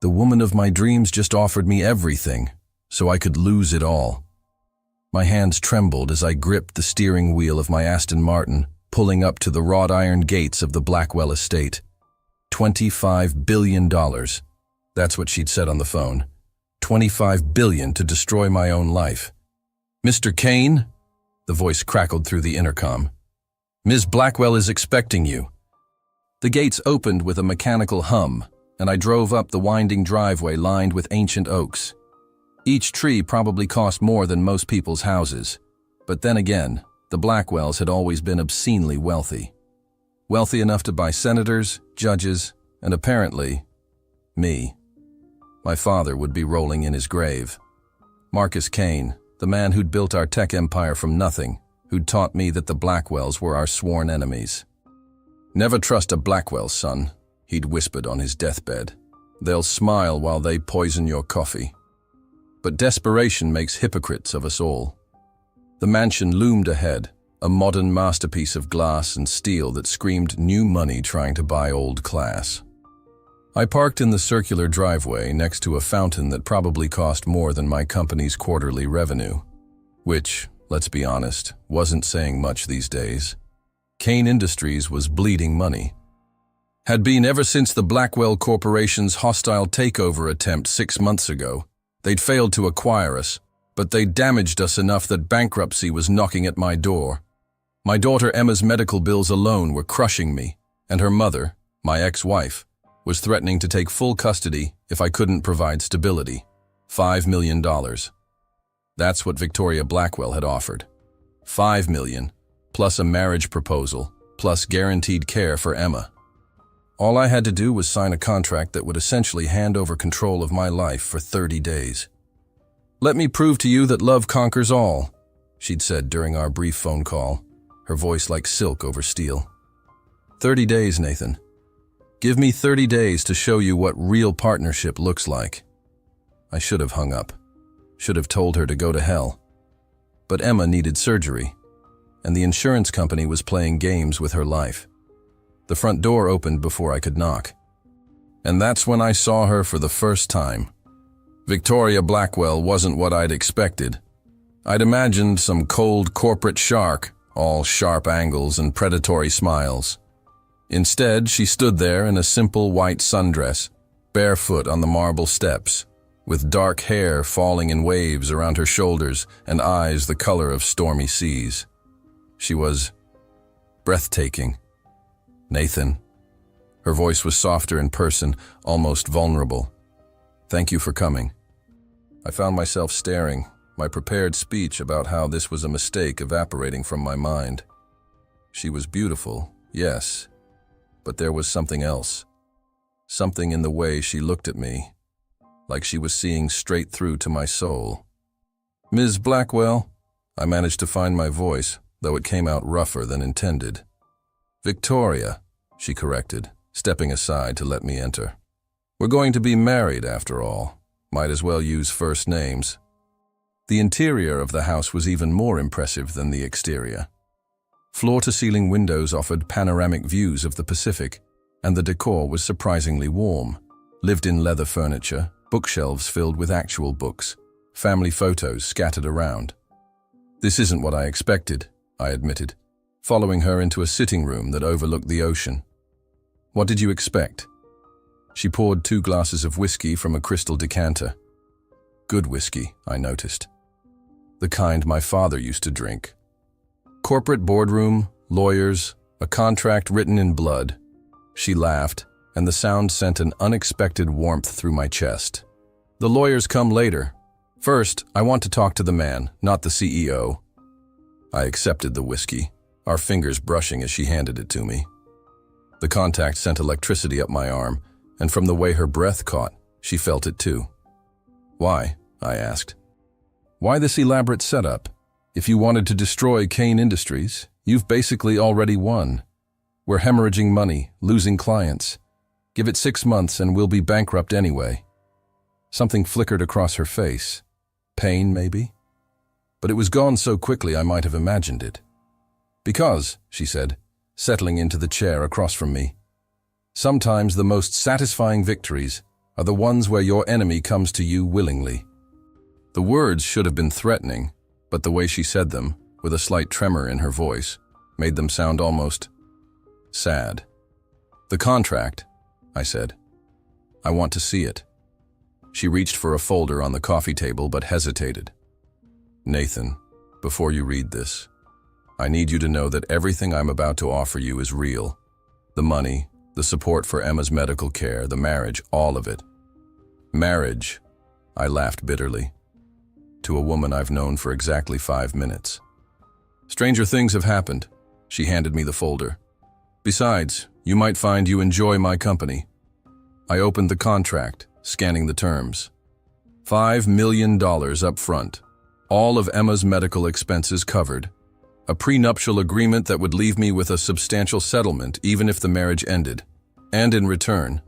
The woman of my dreams just offered me everything, so I could lose it all. My hands trembled as I gripped the steering wheel of my Aston Martin, pulling up to the wrought iron gates of the Blackwell estate. $25 billion. That's what she'd said on the phone. $25 billion to destroy my own life. "Mr. Kane?" The voice crackled through the intercom. "Ms. Blackwell is expecting you." The gates opened with a mechanical hum, and I drove up the winding driveway lined with ancient oaks. Each tree probably cost more than most people's houses. But then again, the Blackwells had always been obscenely wealthy. Wealthy enough to buy senators, judges, and apparently, me. My father would be rolling in his grave. Marcus Kane, the man who'd built our tech empire from nothing, who'd taught me that the Blackwells were our sworn enemies. "Never trust a Blackwell, son," he'd whispered on his deathbed. "They'll smile while they poison your coffee." But desperation makes hypocrites of us all. The mansion loomed ahead, a modern masterpiece of glass and steel that screamed new money trying to buy old class. I parked in the circular driveway next to a fountain that probably cost more than my company's quarterly revenue, which, let's be honest, wasn't saying much these days. Kane Industries was bleeding money. Had been ever since the Blackwell Corporation's hostile takeover attempt 6 months ago. They'd failed to acquire us, but they'd damaged us enough that bankruptcy was knocking at my door. My daughter Emma's medical bills alone were crushing me, and her mother, my ex-wife, was threatening to take full custody if I couldn't provide stability. $5 million. That's what Victoria Blackwell had offered. $5 million, plus a marriage proposal, plus guaranteed care for Emma. All I had to do was sign a contract that would essentially hand over control of my life for 30 days. "Let me prove to you that love conquers all," she'd said during our brief phone call, her voice like silk over steel. 30 days, Nathan. Give me 30 days to show you what real partnership looks like. I should have hung up. Should have told her to go to hell. But Emma needed surgery, and the insurance company was playing games with her life. The front door opened before I could knock. And that's when I saw her for the first time. Victoria Blackwell wasn't what I'd expected. I'd imagined some cold corporate shark, all sharp angles and predatory smiles. Instead, she stood there in a simple white sundress, barefoot on the marble steps, with dark hair falling in waves around her shoulders and eyes the color of stormy seas. She was breathtaking. "Nathan." Her voice was softer in person, almost vulnerable. "Thank you for coming." I found myself staring, my prepared speech about how this was a mistake evaporating from my mind. She was beautiful, yes, but there was something else. Something in the way she looked at me, like she was seeing straight through to my soul. "Ms. Blackwell," I managed to find my voice, though it came out rougher than intended. "Victoria," she corrected, stepping aside to let me enter. "We're going to be married after all. Might as well use first names." The interior of the house was even more impressive than the exterior. Floor-to-ceiling windows offered panoramic views of the Pacific, and the decor was surprisingly warm. Lived-in leather furniture, bookshelves filled with actual books, family photos scattered around. "This isn't what I expected," I admitted, following her into a sitting room that overlooked the ocean. "What did you expect?" She poured 2 glasses of whiskey from a crystal decanter. Good whiskey, I noticed. The kind my father used to drink. Corporate boardroom, lawyers, a contract written in blood. She laughed, and the sound sent an unexpected warmth through my chest. "The lawyers come later. First, I want to talk to the man, not the CEO." I accepted the whiskey, our fingers brushing as she handed it to me. The contact sent electricity up my arm, and from the way her breath caught, she felt it too. "Why?" I asked. "Why this elaborate setup? If you wanted to destroy Kane Industries, you've basically already won. We're hemorrhaging money, losing clients. Give it 6 months and we'll be bankrupt anyway." Something flickered across her face. Pain, maybe? But it was gone so quickly I might have imagined it. "Because," she said, settling into the chair across from me, "sometimes the most satisfying victories are the ones where your enemy comes to you willingly." The words should have been threatening, but the way she said them, with a slight tremor in her voice, made them sound almost sad. "The contract," I said. "I want to see it." She reached for a folder on the coffee table but hesitated. "Nathan, before you read this, I need you to know that everything I'm about to offer you is real. The money, the support for Emma's medical care, the marriage, all of it." "Marriage," I laughed bitterly, "to a woman I've known for exactly 5 minutes. Stranger things have happened." She handed me the folder. "Besides, you might find you enjoy my company." I opened the contract, scanning the terms. $5 million up front, all of Emma's medical expenses covered, a prenuptial agreement that would leave me with a substantial settlement even if the marriage ended, and in return,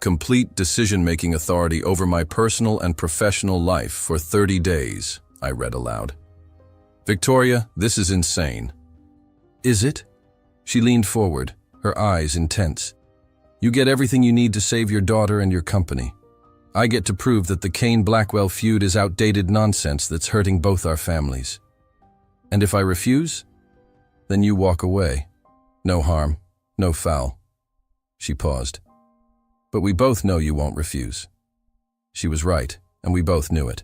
complete decision-making authority over my personal and professional life for 30 days, I read aloud. "Victoria, this is insane." "Is it?" She leaned forward, her eyes intense. "You get everything you need to save your daughter and your company. I get to prove that the Kane-Blackwell feud is outdated nonsense that's hurting both our families. And if I refuse, then you walk away. No harm, no foul." She paused. "But we both know you won't refuse." She was right, and we both knew it.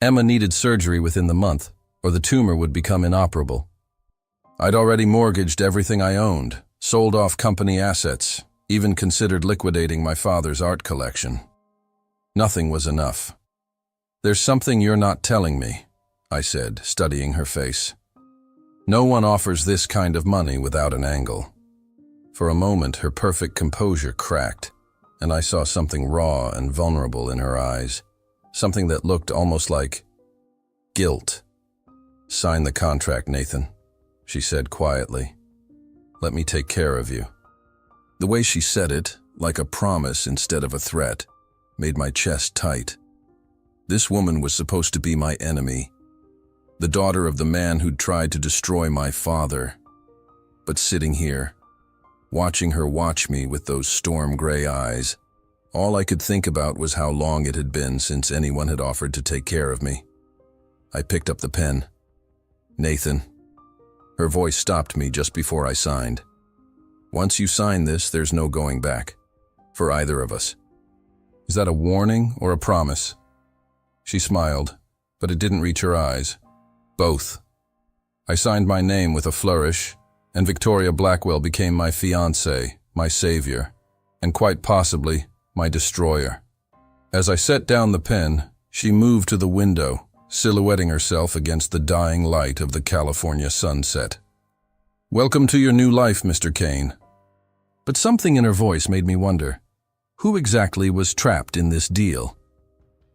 Emma needed surgery within the month, or the tumor would become inoperable. I'd already mortgaged everything I owned, sold off company assets, even considered liquidating my father's art collection. Nothing was enough. "There's something you're not telling me," I said, studying her face. "No one offers this kind of money without an angle." For a moment, her perfect composure cracked, and I saw something raw and vulnerable in her eyes, something that looked almost like guilt. "Sign the contract, Nathan," she said quietly. "Let me take care of you." The way she said it, like a promise instead of a threat, made my chest tight. This woman was supposed to be my enemy, the daughter of the man who'd tried to destroy my father. But sitting here, watching her watch me with those storm-gray eyes, all I could think about was how long it had been since anyone had offered to take care of me. I picked up the pen. "Nathan." Her voice stopped me just before I signed. "Once you sign this, there's no going back. For either of us." "Is that a warning or a promise?" She smiled, but it didn't reach her eyes. "Both." I signed my name with a flourish, and Victoria Blackwell became my fiancée, my savior, and quite possibly my destroyer. As I set down the pen, she moved to the window, silhouetting herself against the dying light of the California sunset. "Welcome to your new life, Mr. Kane." But something in her voice made me wonder, who exactly was trapped in this deal?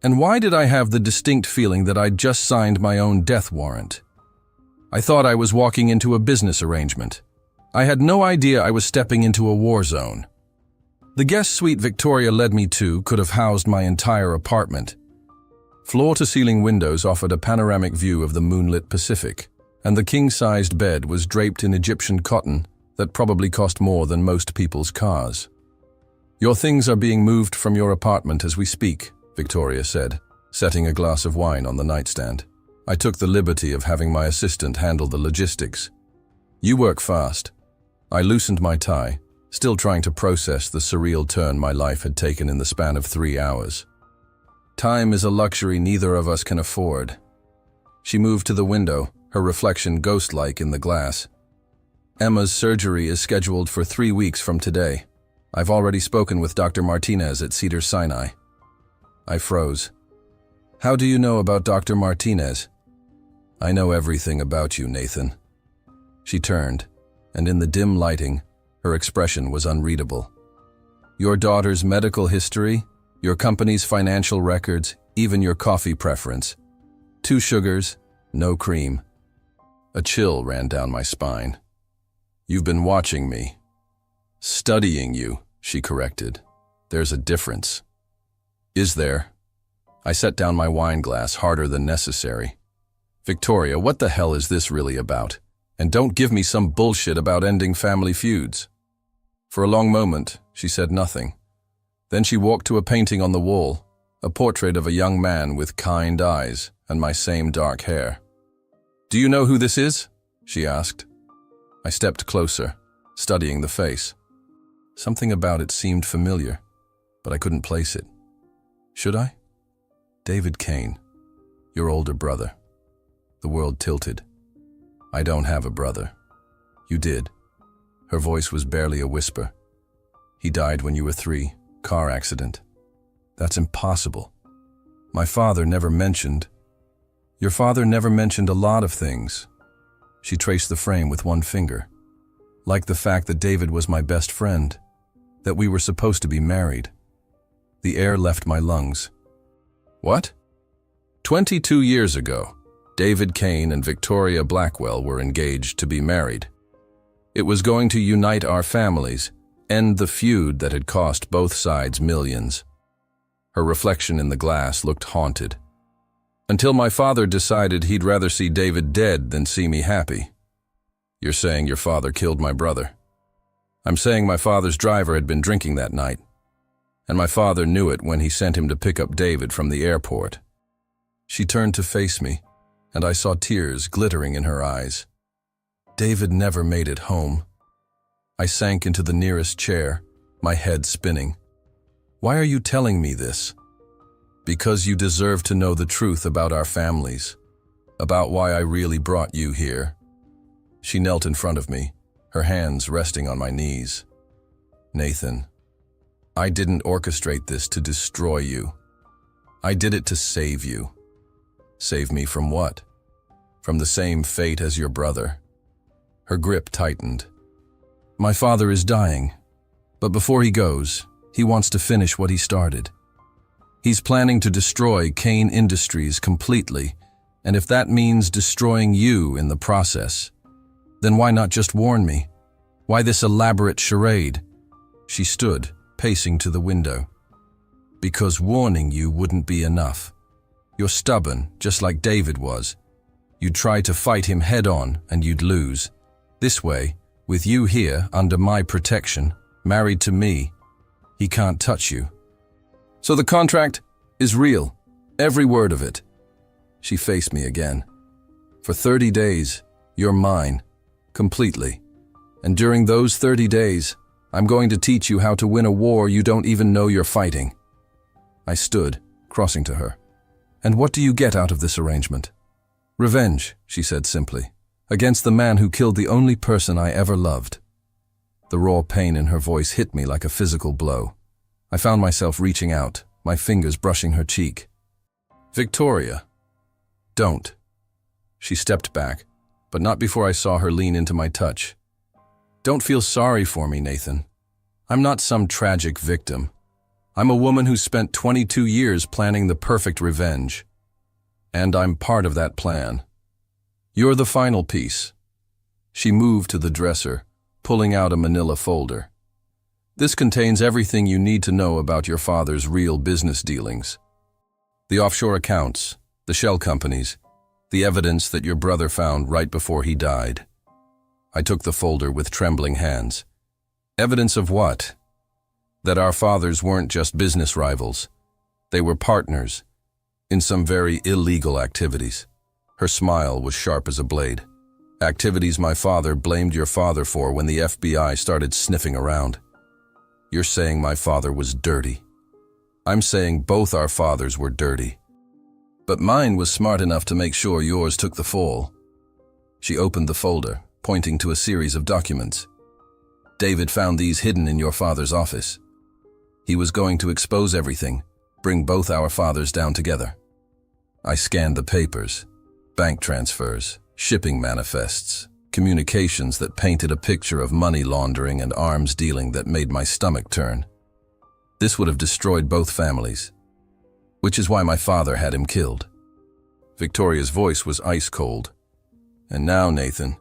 And why did I have the distinct feeling that I'd just signed my own death warrant? I thought I was walking into a business arrangement. I had no idea I was stepping into a war zone. The guest suite Victoria led me to could have housed my entire apartment. Floor-to-ceiling windows offered a panoramic view of the moonlit Pacific, and the king-sized bed was draped in Egyptian cotton that probably cost more than most people's cars. "Your things are being moved from your apartment as we speak," Victoria said, setting a glass of wine on the nightstand. I took the liberty of having my assistant handle the logistics. "You work fast." I loosened my tie, still trying to process the surreal turn my life had taken in the span of 3 hours. "Time is a luxury neither of us can afford." She moved to the window, her reflection ghost-like in the glass. "Emma's surgery is scheduled for 3 weeks from today. I've already spoken with Dr. Martinez at Cedars-Sinai." I froze. "How do you know about Dr. Martinez?" "I know everything about you, Nathan." She turned, and in the dim lighting, her expression was unreadable. "Your daughter's medical history, your company's financial records, even your coffee preference. 2 sugars, no cream." A chill ran down my spine. "You've been watching me." "Studying you," she corrected. "There's a difference." "Is there?" I set down my wine glass harder than necessary. "Victoria, what the hell is this really about? And don't give me some bullshit about ending family feuds." For a long moment, she said nothing. Then she walked to a painting on the wall, a portrait of a young man with kind eyes and my same dark hair. "Do you know who this is?" she asked. I stepped closer, studying the face. Something about it seemed familiar, but I couldn't place it. Should I? "David Kane, your older brother." The world tilted. "I don't have a brother." "You did." Her voice was barely a whisper. "He died when you were 3, car accident." "That's impossible." "My father never mentioned." "Your father never mentioned a lot of things." She traced the frame with one finger. "Like the fact that David was my best friend, that we were supposed to be married." The air left my lungs. "What?" 22 years ago, David Kane and Victoria Blackwell were engaged to be married. It was going to unite our families, end the feud that had cost both sides millions. Her reflection in the glass looked haunted. "Until my father decided he'd rather see David dead than see me happy." "You're saying your father killed my brother?" "I'm saying my father's driver had been drinking that night, and my father knew it when he sent him to pick up David from the airport." She turned to face me, and I saw tears glittering in her eyes. "David never made it home." I sank into the nearest chair, my head spinning. "Why are you telling me this?" "Because you deserve to know the truth about our families, about why I really brought you here." She knelt in front of me, her hands resting on my knees. "Nathan, I didn't orchestrate this to destroy you. I did it to save you." "Save me from what?" "From the same fate as your brother." Her grip tightened. "My father is dying, but before he goes, he wants to finish what he started. He's planning to destroy Kane Industries completely, and if that means destroying you in the process, then why not just warn me? Why this elaborate charade?" She stood, pacing to the window. "Because warning you wouldn't be enough. You're stubborn, just like David was. You'd try to fight him head-on, and you'd lose. This way, with you here, under my protection, married to me, he can't touch you. So the contract is real, every word of it." She faced me again. "For 30 days, you're mine, completely. And during those 30 days, I'm going to teach you how to win a war you don't even know you're fighting." I stood, crossing to her. "And what do you get out of this arrangement?" "Revenge," she said simply, "against the man who killed the only person I ever loved." The raw pain in her voice hit me like a physical blow. I found myself reaching out, my fingers brushing her cheek. "Victoria, don't." She stepped back, but not before I saw her lean into my touch. "Don't feel sorry for me, Nathan. I'm not some tragic victim. I'm a woman who spent 22 years planning the perfect revenge. And I'm part of that plan. You're the final piece." She moved to the dresser, pulling out a manila folder. "This contains everything you need to know about your father's real business dealings. The offshore accounts, the shell companies, the evidence that your brother found right before he died." I took the folder with trembling hands. "Evidence of what?" "That our fathers weren't just business rivals. They were partners in some very illegal activities." Her smile was sharp as a blade. "Activities my father blamed your father for when the FBI started sniffing around. You're saying my father was dirty. I'm saying both our fathers were dirty. But mine was smart enough to make sure yours took the fall." She opened the folder, pointing to a series of documents. "David found these hidden in your father's office. He was going to expose everything, bring both our fathers down together." I scanned the papers, bank transfers, shipping manifests, communications that painted a picture of money laundering and arms dealing that made my stomach turn. This would have destroyed both families, which is why my father had him killed. Victoria's voice was ice cold. "And now, Nathan,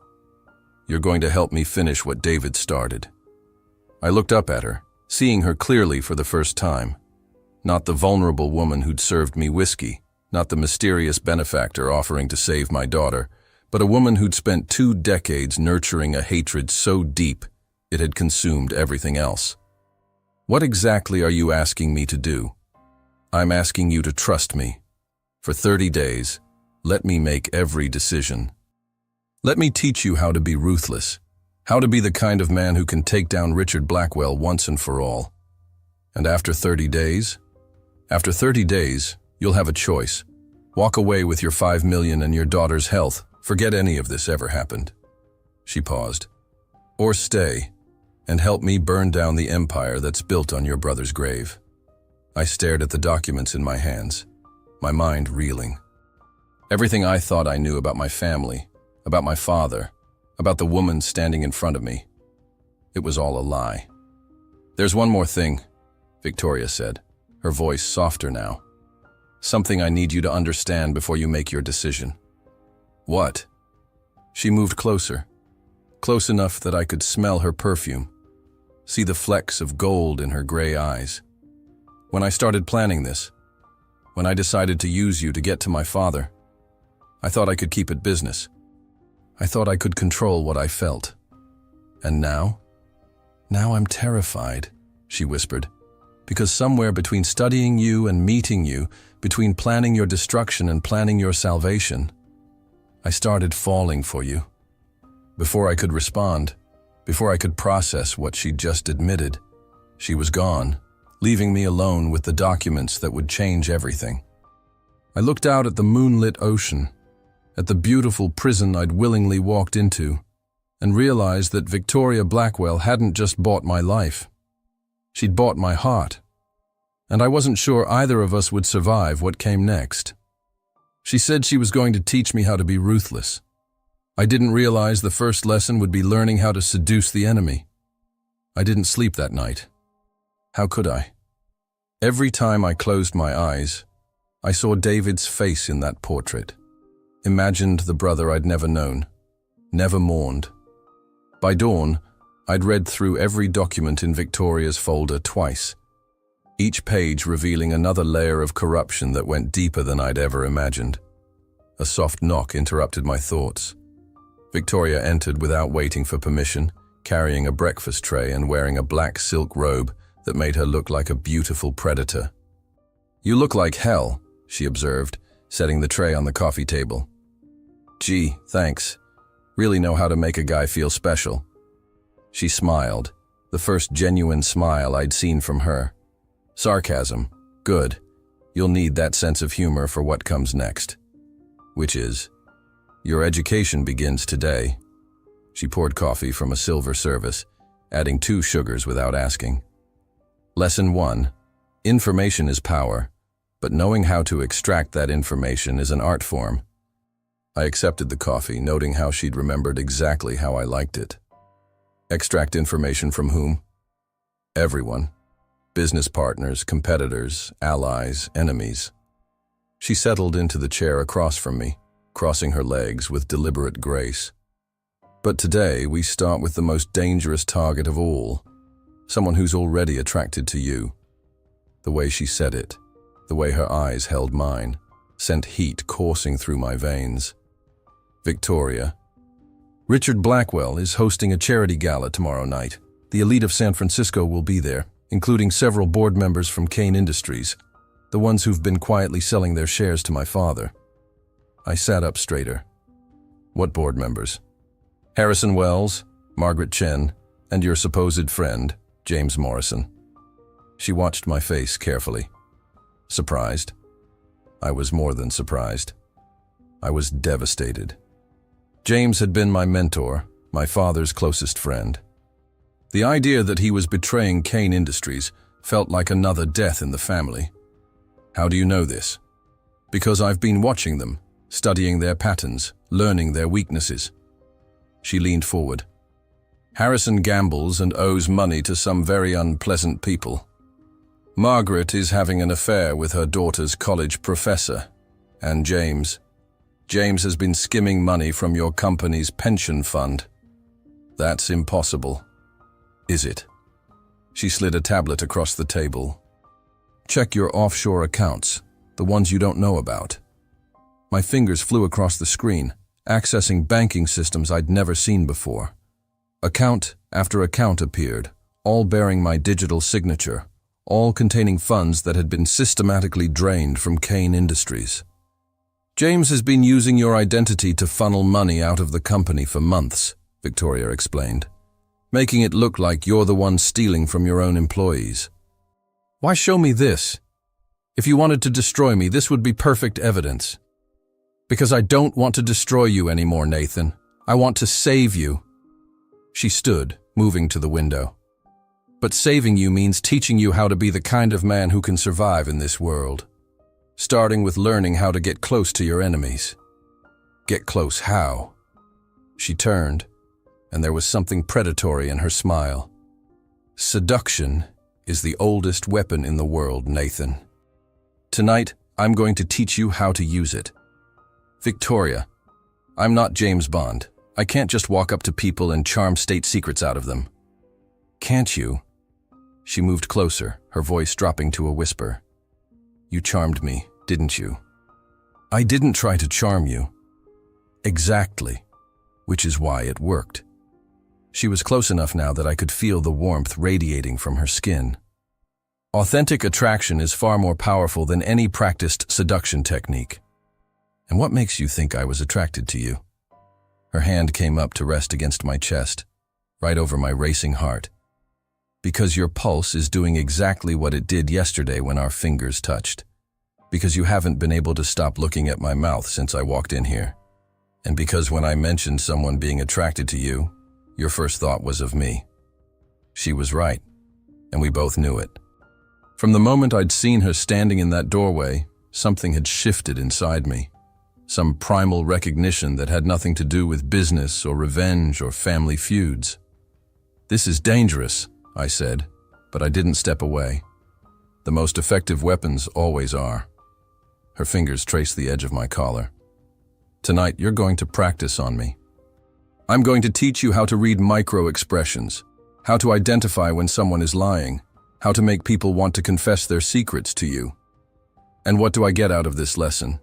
you're going to help me finish what David started." I looked up at her, seeing her clearly for the first time. Not the vulnerable woman who'd served me whiskey, not the mysterious benefactor offering to save my daughter, but a woman who'd spent 2 decades nurturing a hatred so deep it had consumed everything else. What exactly are you asking me to do? I'm asking you to trust me. For 30 days, let me make every decision. Let me teach you how to be ruthless, how to be the kind of man who can take down Richard Blackwell once and for all. And after 30 days, you'll have a choice. Walk away with your $5 million and your daughter's health. Forget any of this ever happened. She paused. Or stay and help me burn down the empire that's built on your brother's grave. I stared at the documents in my hands, my mind reeling. Everything I thought I knew about my family, about my father, about the woman standing in front of me. It was all a lie. There's one more thing, Victoria said, her voice softer now. Something I need you to understand before you make your decision. What? She moved closer, close enough that I could smell her perfume, see the flecks of gold in her gray eyes. When I started planning this, when I decided to use you to get to my father, I thought I could keep it business. I thought I could control what I felt. And now? Now I'm terrified, she whispered, because somewhere between studying you and meeting you, between planning your destruction and planning your salvation, I started falling for you. Before I could respond, before I could process what she'd just admitted, she was gone, leaving me alone with the documents that would change everything. I looked out at the moonlit ocean, at the beautiful prison I'd willingly walked into, and realized that Victoria Blackwell hadn't just bought my life. She'd bought my heart, and I wasn't sure either of us would survive what came next. She said she was going to teach me how to be ruthless. I didn't realize the first lesson would be learning how to seduce the enemy. I didn't sleep that night. How could I? Every time I closed my eyes, I saw David's face in that portrait. Imagined the brother I'd never known, never mourned. By dawn, I'd read through every document in Victoria's folder twice, each page revealing another layer of corruption that went deeper than I'd ever imagined. A soft knock interrupted my thoughts. Victoria entered without waiting for permission, carrying a breakfast tray and wearing a black silk robe that made her look like a beautiful predator. "You look like hell," she observed, setting the tray on the coffee table. "Gee, thanks. Really know how to make a guy feel special." She smiled, the first genuine smile I'd seen from her. Sarcasm. Good. You'll need that sense of humor for what comes next. Which is, your education begins today. She poured coffee from a silver service, adding 2 sugars without asking. Lesson 1. Information is power, but knowing how to extract that information is an art form. I accepted the coffee, noting how she'd remembered exactly how I liked it. Extract information from whom? Everyone. Business partners, competitors, allies, enemies. She settled into the chair across from me, crossing her legs with deliberate grace. But today we start with the most dangerous target of all, someone who's already attracted to you. The way she said it, the way her eyes held mine, sent heat coursing through my veins. Victoria. Richard Blackwell is hosting a charity gala tomorrow night. The elite of San Francisco will be there, including several board members from Kane Industries, the ones who've been quietly selling their shares to my father. I sat up straighter. What board members? Harrison Wells, Margaret Chen, and your supposed friend, James Morrison. She watched my face carefully. Surprised? I was more than surprised. I was devastated. James had been my mentor, my father's closest friend. The idea that he was betraying Kane Industries felt like another death in the family. How do you know this? Because I've been watching them, studying their patterns, learning their weaknesses. She leaned forward. Harrison gambles and owes money to some very unpleasant people. Margaret is having an affair with her daughter's college professor. And James has been skimming money from your company's pension fund. That's impossible. Is it? She slid a tablet across the table. Check your offshore accounts, the ones you don't know about. My fingers flew across the screen, accessing banking systems I'd never seen before. Account after account appeared, all bearing my digital signature, all containing funds that had been systematically drained from Kane Industries. James has been using your identity to funnel money out of the company for months, Victoria explained, making it look like you're the one stealing from your own employees. Why show me this? If you wanted to destroy me, this would be perfect evidence. Because I don't want to destroy you anymore, Nathan. I want to save you. She stood, moving to the window. But saving you means teaching you how to be the kind of man who can survive in this world. Starting with learning how to get close to your enemies. Get close how? She turned, and there was something predatory in her smile. Seduction is the oldest weapon in the world, Nathan. Tonight, I'm going to teach you how to use it. Victoria, I'm not James Bond. I can't just walk up to people and charm state secrets out of them. Can't you? She moved closer, her voice dropping to a whisper. You charmed me, didn't you? I didn't try to charm you. Exactly, which is why it worked. She was close enough now that I could feel the warmth radiating from her skin. Authentic attraction is far more powerful than any practiced seduction technique. And what makes you think I was attracted to you? Her hand came up to rest against my chest, right over my racing heart. Because your pulse is doing exactly what it did yesterday when our fingers touched. Because you haven't been able to stop looking at my mouth since I walked in here. And because when I mentioned someone being attracted to you, your first thought was of me. She was right, and we both knew it. From the moment I'd seen her standing in that doorway, something had shifted inside me. Some primal recognition that had nothing to do with business or revenge or family feuds. This is dangerous, I said, but I didn't step away. The most effective weapons always are. Her fingers traced the edge of my collar. Tonight, you're going to practice on me. I'm going to teach you how to read micro-expressions, how to identify when someone is lying, how to make people want to confess their secrets to you. And what do I get out of this lesson?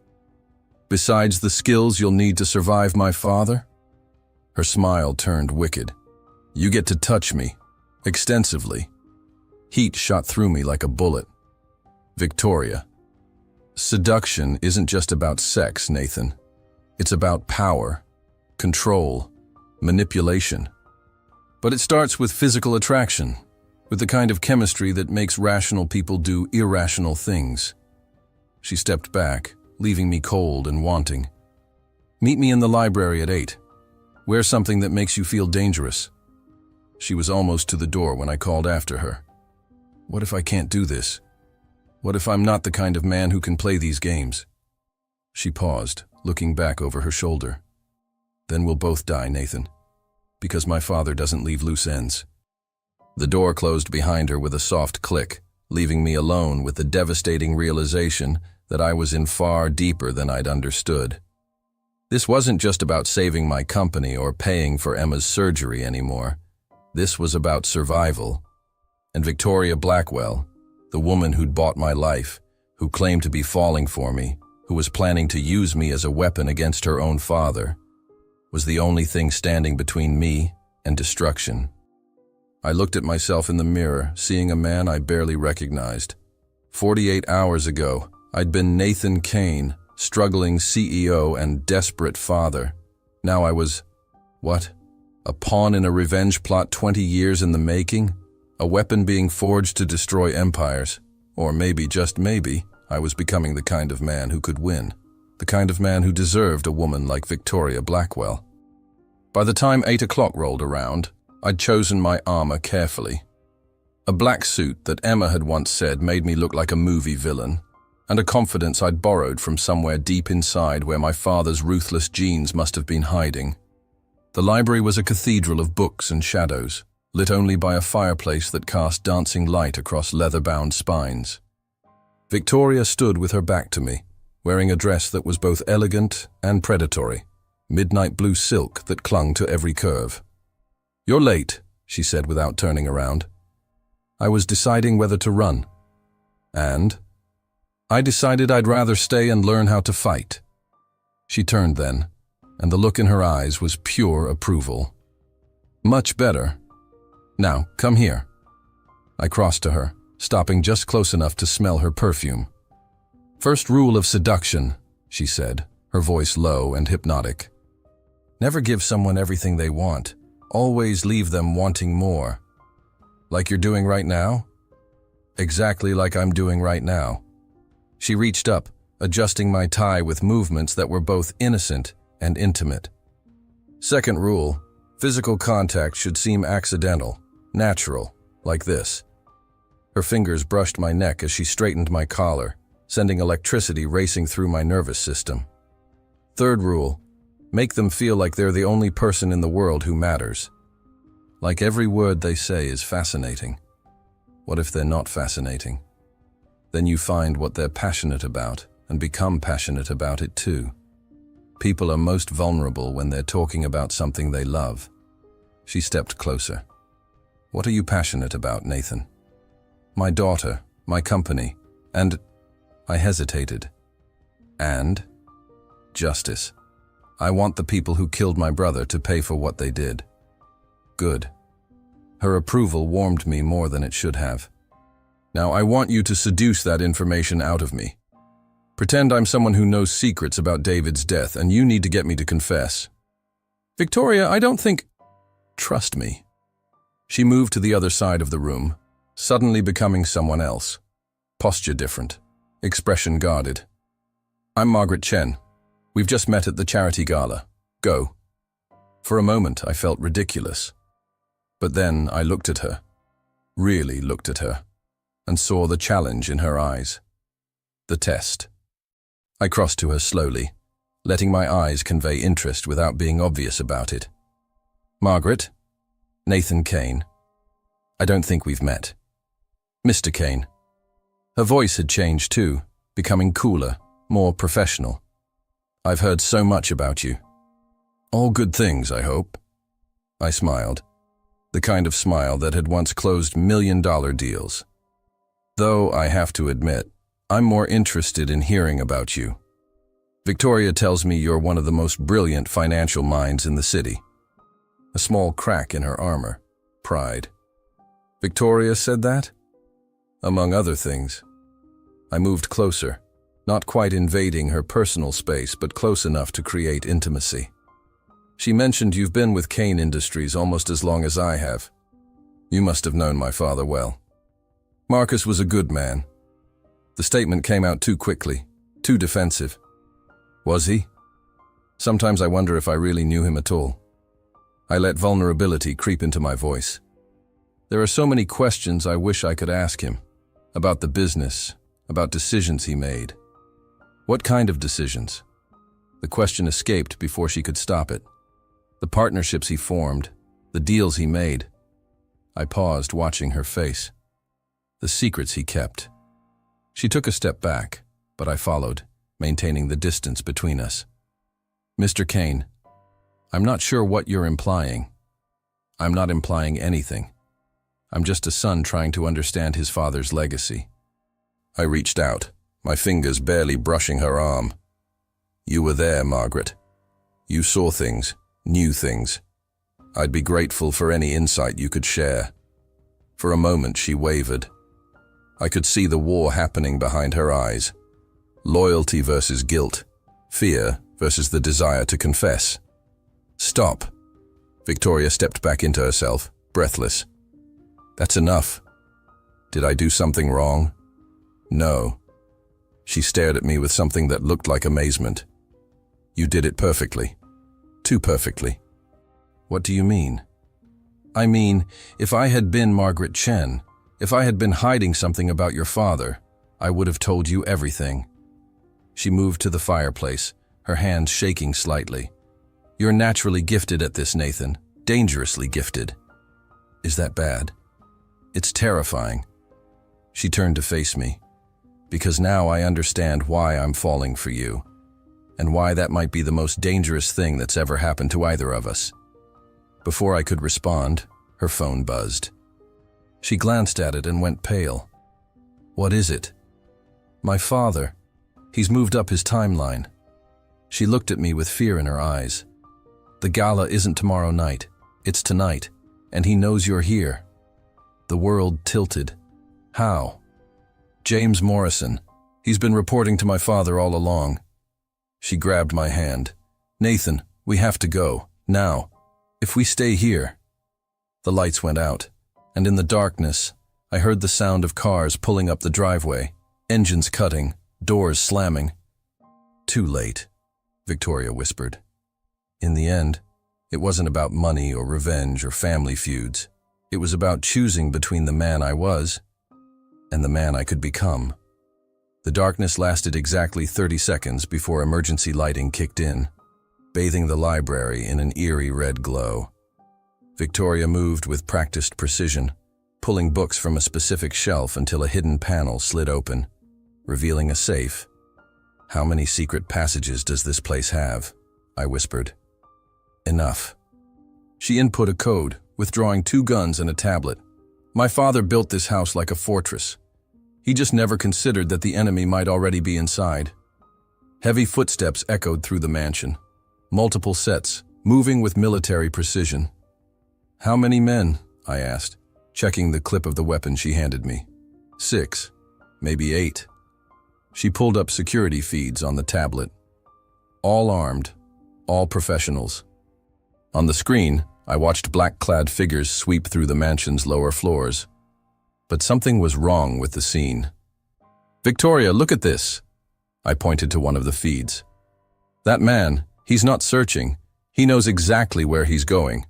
Besides the skills you'll need to survive my father? Her smile turned wicked. You get to touch me, extensively. Heat shot through me like a bullet. Victoria. Seduction isn't just about sex, Nathan. It's about power, control, manipulation. But it starts with physical attraction, with the kind of chemistry that makes rational people do irrational things. She stepped back, leaving me cold and wanting. Meet me in the library at 8. Wear something that makes you feel dangerous. She was almost to the door when I called after her. What if I can't do this? What if I'm not the kind of man who can play these games? She paused, looking back over her shoulder. Then we'll both die, Nathan, because my father doesn't leave loose ends. The door closed behind her with a soft click, leaving me alone with the devastating realization that I was in far deeper than I'd understood. This wasn't just about saving my company or paying for Emma's surgery anymore. This was about survival. And Victoria Blackwell, the woman who'd bought my life, who claimed to be falling for me, who was planning to use me as a weapon against her own father, was the only thing standing between me and destruction. I looked at myself in the mirror, seeing a man I barely recognized. 48 hours ago, I'd been Nathan Kane, struggling CEO and desperate father. Now I was, what? A pawn in a revenge plot 20 years in the making? A weapon being forged to destroy empires? Or maybe, just maybe, I was becoming the kind of man who could win. The kind of man who deserved a woman like Victoria Blackwell. By the time 8 o'clock rolled around, I'd chosen my armor carefully. A black suit that Emma had once said made me look like a movie villain, and a confidence I'd borrowed from somewhere deep inside where my father's ruthless genes must have been hiding. The library was a cathedral of books and shadows, lit only by a fireplace that cast dancing light across leather-bound spines. Victoria stood with her back to me, wearing a dress that was both elegant and predatory, midnight blue silk that clung to every curve. "You're late," she said without turning around. I was deciding whether to run. And I decided I'd rather stay and learn how to fight. She turned then, and the look in her eyes was pure approval. "Much better. Now, come here." I crossed to her, stopping just close enough to smell her perfume. "First rule of seduction," she said, her voice low and hypnotic. "Never give someone everything they want. Always leave them wanting more." "Like you're doing right now?" "Exactly like I'm doing right now." She reached up, adjusting my tie with movements that were both innocent and intimate. "Second rule, physical contact should seem accidental, natural, like this." Her fingers brushed my neck as she straightened my collar, sending electricity racing through my nervous system. "Third rule, make them feel like they're the only person in the world who matters. Like every word they say is fascinating. What if they're not fascinating? Then you find what they're passionate about and become passionate about it too. People are most vulnerable when they're talking about something they love." She stepped closer. "What are you passionate about, Nathan?" "My daughter, my company, and—" I hesitated. "And?" "Justice. I want the people who killed my brother to pay for what they did." "Good." Her approval warmed me more than it should have. "Now I want you to seduce that information out of me. Pretend I'm someone who knows secrets about David's death, and you need to get me to confess." "Victoria, I don't think—" "Trust me." She moved to the other side of the room, suddenly becoming someone else. Posture different, expression guarded. "I'm Margaret Chen. We've just met at the charity gala. Go." For a moment, I felt ridiculous. But then I looked at her, really looked at her, and saw the challenge in her eyes. The test. I crossed to her slowly, letting my eyes convey interest without being obvious about it. "Margaret, Nathan Kane. I don't think we've met." "Mr. Kane." Her voice had changed too, becoming cooler, more professional. "I've heard so much about you." "All good things, I hope." I smiled, the kind of smile that had once closed million-dollar deals. "Though I have to admit, I'm more interested in hearing about you. Victoria tells me you're one of the most brilliant financial minds in the city." A small crack in her armor. Pride. "Victoria said that?" "Among other things." I moved closer, not quite invading her personal space, but close enough to create intimacy. "She mentioned you've been with Kane Industries almost as long as I have. You must have known my father well." "Marcus was a good man." The statement came out too quickly, too defensive. "Was he?" Sometimes I wonder if I really knew him at all. I let vulnerability creep into my voice. There are so many questions I wish I could ask him. About the business, about decisions he made. What kind of decisions? The question escaped before she could stop it. The partnerships he formed, the deals he made. I paused, watching her face. The secrets he kept. She took a step back, but I followed, maintaining the distance between us. "Mr. Kane, I'm not sure what you're implying." "I'm not implying anything. I'm just a son trying to understand his father's legacy." I reached out, my fingers barely brushing her arm. "You were there, Margaret. You saw things, knew things. I'd be grateful for any insight you could share." For a moment she wavered. I could see the war happening behind her eyes. Loyalty versus guilt. Fear versus the desire to confess. "Stop." Victoria stepped back into herself, breathless. "That's enough. Did I do something wrong?" "No." She stared at me with something that looked like amazement. "You did it perfectly. Too perfectly." "What do you mean?" "I mean, if I had been Margaret Chen, if I had been hiding something about your father, I would have told you everything." She moved to the fireplace, her hands shaking slightly. "You're naturally gifted at this, Nathan. Dangerously gifted." "Is that bad?" "It's terrifying." She turned to face me. "Because now I understand why I'm falling for you, and why that might be the most dangerous thing that's ever happened to either of us." Before I could respond, her phone buzzed. She glanced at it and went pale. "What is it?" "My father. He's moved up his timeline." She looked at me with fear in her eyes. "The gala isn't tomorrow night. It's tonight, and he knows you're here." The world tilted. How? James Morrison. He's been reporting to my father all along. She grabbed my hand. Nathan, we have to go. Now. If we stay here. The lights went out, and in the darkness, I heard the sound of cars pulling up the driveway, engines cutting, doors slamming. Too late, Victoria whispered. In the end, it wasn't about money or revenge or family feuds. It was about choosing between the man I was and the man I could become. The darkness lasted exactly 30 seconds before emergency lighting kicked in, bathing the library in an eerie red glow. Victoria moved with practiced precision, pulling books from a specific shelf until a hidden panel slid open, revealing a safe. How many secret passages does this place have? I whispered. Enough. She input a code, withdrawing 2 guns and a tablet. My father built this house like a fortress. He just never considered that the enemy might already be inside. Heavy footsteps echoed through the mansion. Multiple sets, moving with military precision. How many men? I asked, checking the clip of the weapon she handed me. 6, maybe 8. She pulled up security feeds on the tablet. All armed, all professionals. On the screen, I watched black-clad figures sweep through the mansion's lower floors. But something was wrong with the scene. Victoria, look at this. I pointed to one of the feeds. That man, he's not searching. He knows exactly where he's going.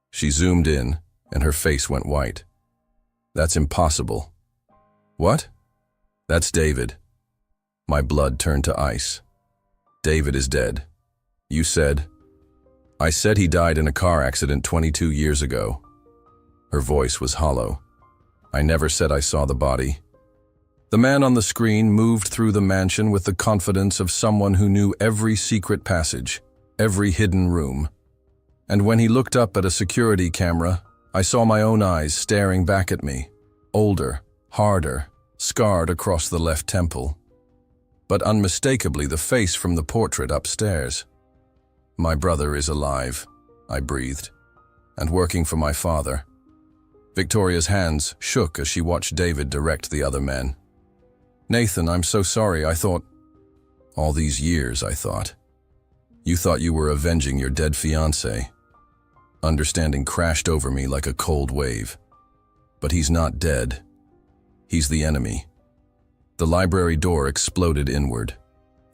She zoomed in, and her face went white. That's impossible. What? That's David. My blood turned to ice. David is dead. You said? I said he died in a car accident 22 years ago. Her voice was hollow. I never said I saw the body. The man on the screen moved through the mansion with the confidence of someone who knew every secret passage, every hidden room. And when he looked up at a security camera, I saw my own eyes staring back at me, older, harder, scarred across the left temple. But unmistakably the face from the portrait upstairs. My brother is alive, I breathed, and working for my father. Victoria's hands shook as she watched David direct the other men. Nathan, I'm so sorry, I thought... All these years, I thought. You thought you were avenging your dead fiancé. Understanding crashed over me like a cold wave. But he's not dead. He's the enemy. The library door exploded inward.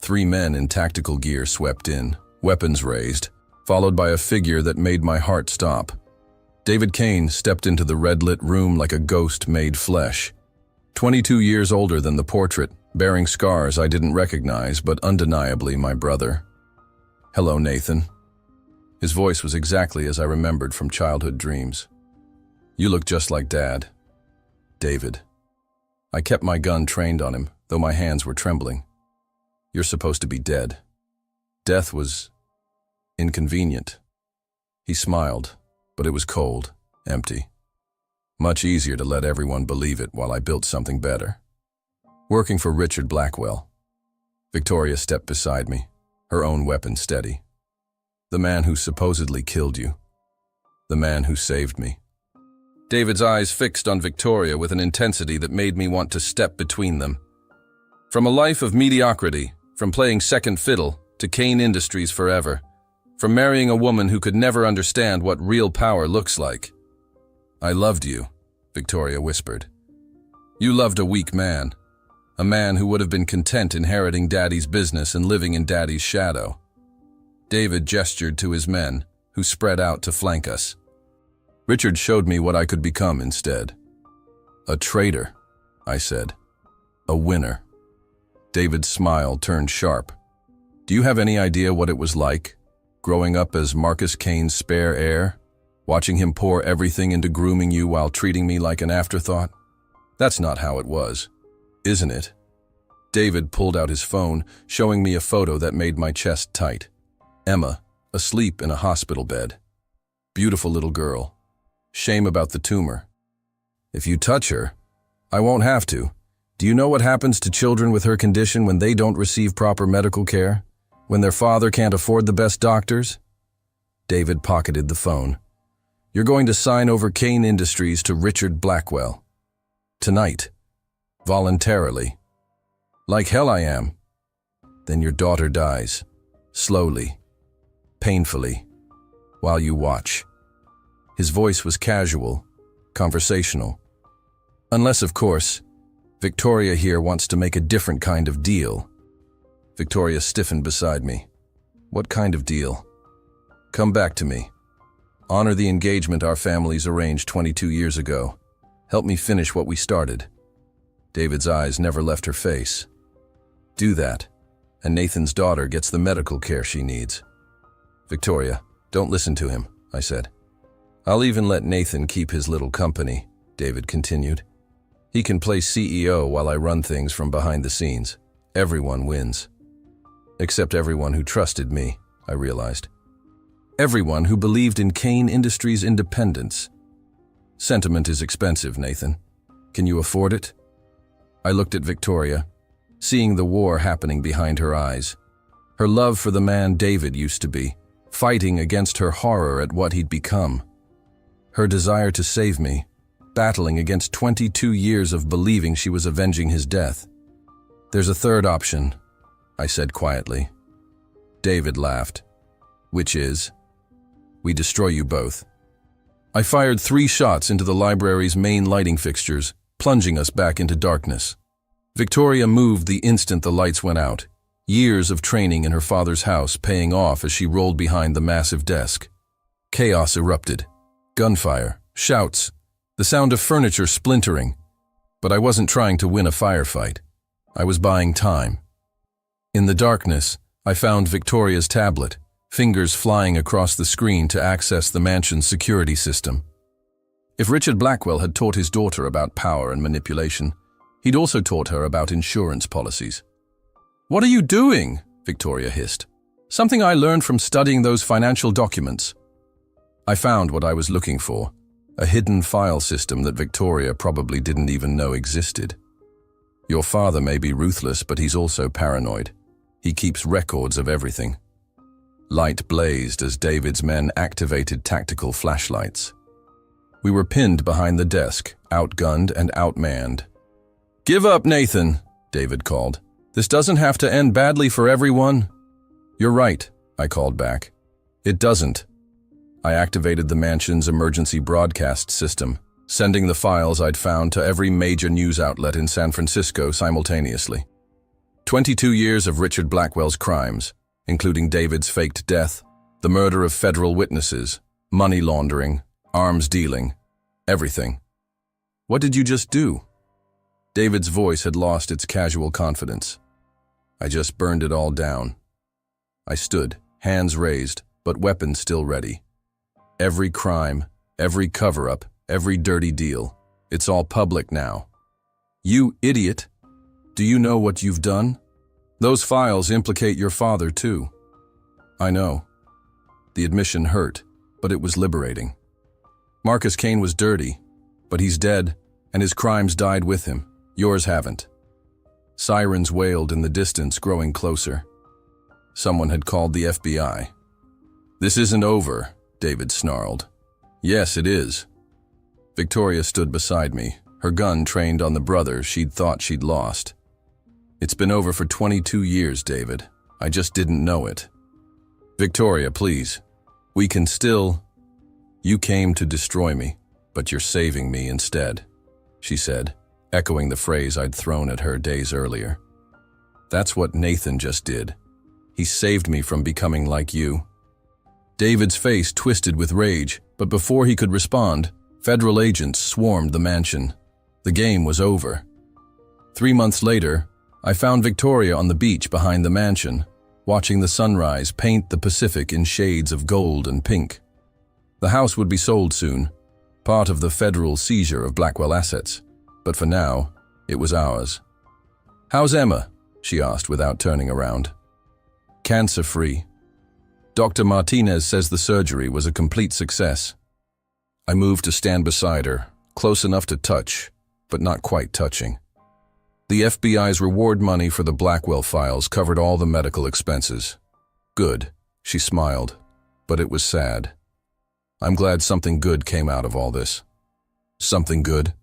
3 men in tactical gear swept in, weapons raised, followed by a figure that made my heart stop. David Kane stepped into the red-lit room like a ghost made flesh. 22 years older than the portrait, bearing scars I didn't recognize, but undeniably my brother. Hello, Nathan. His voice was exactly as I remembered from childhood dreams. You look just like Dad. David. I kept my gun trained on him, though my hands were trembling. You're supposed to be dead. Death was inconvenient. He smiled, but it was cold, empty. Much easier to let everyone believe it while I built something better. Working for Richard Blackwell. Victoria stepped beside me, her own weapon steady. The man who supposedly killed you. The man who saved me. David's eyes fixed on Victoria with an intensity that made me want to step between them. From a life of mediocrity, from playing second fiddle to Kane Industries forever, from marrying a woman who could never understand what real power looks like. I loved you, Victoria whispered. You loved a weak man, a man who would have been content inheriting Daddy's business and living in Daddy's shadow. David gestured to his men, who spread out to flank us. Richard showed me what I could become instead. A traitor, I said. A winner. David's smile turned sharp. Do you have any idea what it was like, growing up as Marcus Kane's spare heir, watching him pour everything into grooming you while treating me like an afterthought? That's not how it was, isn't it? David pulled out his phone, showing me a photo that made my chest tight. Emma, asleep in a hospital bed. Beautiful little girl. Shame about the tumor. If you touch her, I won't have to. Do you know what happens to children with her condition when they don't receive proper medical care? When their father can't afford the best doctors? David pocketed the phone. You're going to sign over Kane Industries to Richard Blackwell. Tonight. Voluntarily. Like hell I am. Then your daughter dies. Slowly. Painfully. While you watch. His voice was casual, conversational. Unless, of course, Victoria here wants to make a different kind of deal. Victoria stiffened beside me. What kind of deal? Come back to me. Honor the engagement our families arranged 22 years ago. Help me finish what we started. David's eyes never left her face. Do that, and Nathan's daughter gets the medical care she needs. Victoria, don't listen to him, I said. I'll even let Nathan keep his little company, David continued. He can play CEO while I run things from behind the scenes. Everyone wins. Except everyone who trusted me, I realized. Everyone who believed in Kane Industries' independence. Sentiment is expensive, Nathan. Can you afford it? I looked at Victoria, seeing the war happening behind her eyes. Her love for the man David used to be, fighting against her horror at what he'd become. Her desire to save me, battling against 22 years of believing she was avenging his death. There's a third option, I said quietly. David laughed. Which is? We destroy you both. I fired 3 shots into the library's main lighting fixtures, plunging us back into darkness. Victoria moved the instant the lights went out, years of training in her father's house paying off as she rolled behind the massive desk. Chaos erupted. Gunfire, shouts, the sound of furniture splintering. But I wasn't trying to win a firefight. I was buying time. In the darkness, I found Victoria's tablet, fingers flying across the screen to access the mansion's security system. If Richard Blackwell had taught his daughter about power and manipulation, he'd also taught her about insurance policies. What are you doing? Victoria hissed. Something I learned from studying those financial documents. I found what I was looking for, a hidden file system that Victoria probably didn't even know existed. Your father may be ruthless, but he's also paranoid. He keeps records of everything. Light blazed as David's men activated tactical flashlights. We were pinned behind the desk, outgunned and outmanned. Give up, Nathan, David called. This doesn't have to end badly for everyone. You're right, I called back. It doesn't. I activated the mansion's emergency broadcast system, sending the files I'd found to every major news outlet in San Francisco simultaneously. 22 years of Richard Blackwell's crimes, including David's faked death, the murder of federal witnesses, money laundering, arms dealing, everything. What did you just do? David's voice had lost its casual confidence. I just burned it all down. I stood, hands raised, but weapons still ready. Every crime, every cover-up, every dirty deal. It's all public now. You idiot! Do you know what you've done? Those files implicate your father, too. I know. The admission hurt, but it was liberating. Marcus Kane was dirty, but he's dead, and his crimes died with him. Yours haven't. Sirens wailed in the distance, growing closer. Someone had called the FBI. This isn't over, David snarled. Yes, it is. Victoria stood beside me, her gun trained on the brother she'd thought she'd lost. It's been over for 22 years, David. I just didn't know it. Victoria, please. We can still... You came to destroy me, but you're saving me instead, she said, echoing the phrase I'd thrown at her days earlier. That's what Nathan just did. He saved me from becoming like you. David's face twisted with rage, but before he could respond, federal agents swarmed the mansion. The game was over. 3 months later, I found Victoria on the beach behind the mansion, watching the sunrise paint the Pacific in shades of gold and pink. The house would be sold soon, part of the federal seizure of Blackwell assets, but for now, it was ours. How's Emma? She asked without turning around. Cancer-free. Dr. Martinez says the surgery was a complete success. I moved to stand beside her, close enough to touch, but not quite touching. The FBI's reward money for the Blackwell files covered all the medical expenses. Good, she smiled, but it was sad. I'm glad something good came out of all this. Something good?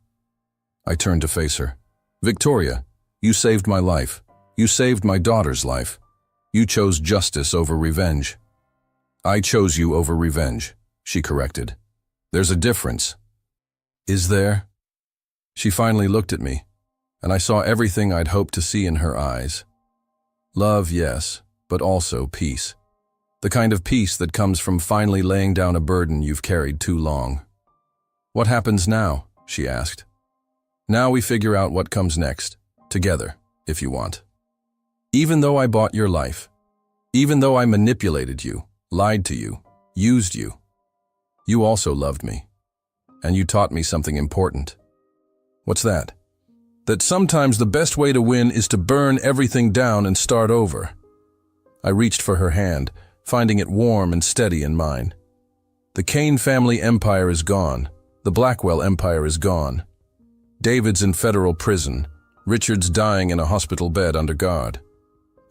I turned to face her. Victoria, you saved my life. You saved my daughter's life. You chose justice over revenge. I chose you over revenge, she corrected. There's a difference. Is there? She finally looked at me, and I saw everything I'd hoped to see in her eyes. Love, yes, but also peace. The kind of peace that comes from finally laying down a burden you've carried too long. What happens now? She asked. Now we figure out what comes next, together, if you want. Even though I bought your life, even though I manipulated you, lied to you, used you, you also loved me. And you taught me something important. What's that? That sometimes the best way to win is to burn everything down and start over. I reached for her hand, finding it warm and steady in mine. The Kane family empire is gone. The Blackwell empire is gone. David's in federal prison. Richard's dying in a hospital bed under guard.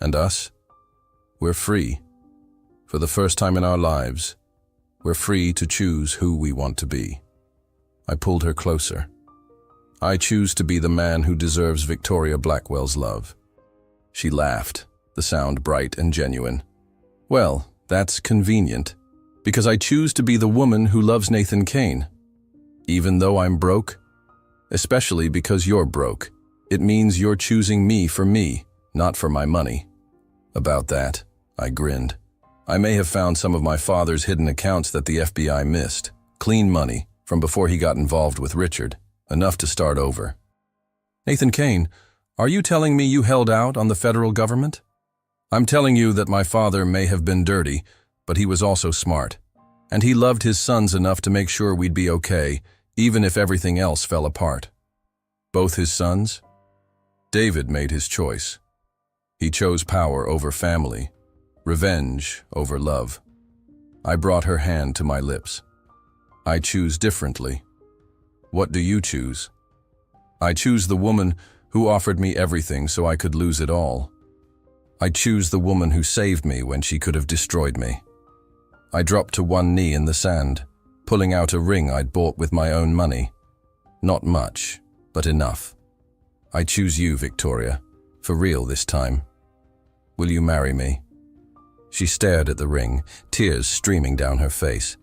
And us? We're free. For the first time in our lives, we're free to choose who we want to be. I pulled her closer. I choose to be the man who deserves Victoria Blackwell's love. She laughed, the sound bright and genuine. Well, that's convenient, because I choose to be the woman who loves Nathan Kane. Even though I'm broke, especially because you're broke, it means you're choosing me for me, not for my money. About that, I grinned. I may have found some of my father's hidden accounts that the FBI missed. Clean money from before he got involved with Richard. Enough to start over. Nathan Kane, are you telling me you held out on the federal government? I'm telling you that my father may have been dirty, but he was also smart. And he loved his sons enough to make sure we'd be okay, even if everything else fell apart. Both his sons? David made his choice. He chose power over family, revenge over love. I brought her hand to my lips. I choose differently. What do you choose? I choose the woman who offered me everything so I could lose it all. I choose the woman who saved me when she could have destroyed me. I dropped to one knee in the sand, pulling out a ring I'd bought with my own money. Not much, but enough. I choose you, Victoria, for real this time. Will you marry me? She stared at the ring, tears streaming down her face.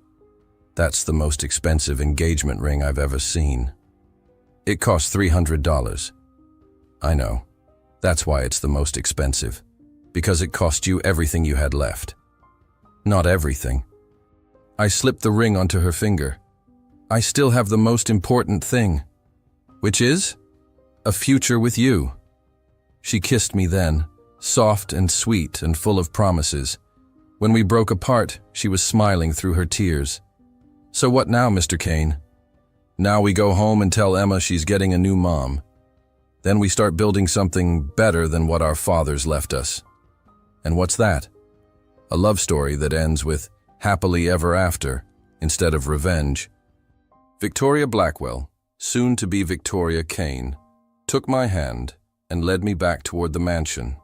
That's the most expensive engagement ring I've ever seen. It cost $300. I know. That's why it's the most expensive. Because it cost you everything you had left. Not everything. I slipped the ring onto her finger. I still have the most important thing. Which is? A future with you. She kissed me then, soft and sweet and full of promises. When we broke apart, she was smiling through her tears. So what now, Mr. Kane? Now we go home and tell Emma she's getting a new mom. Then we start building something better than what our fathers left us. And what's that? A love story that ends with happily ever after instead of revenge. Victoria Blackwell, soon to be Victoria Kane, took my hand and led me back toward the mansion,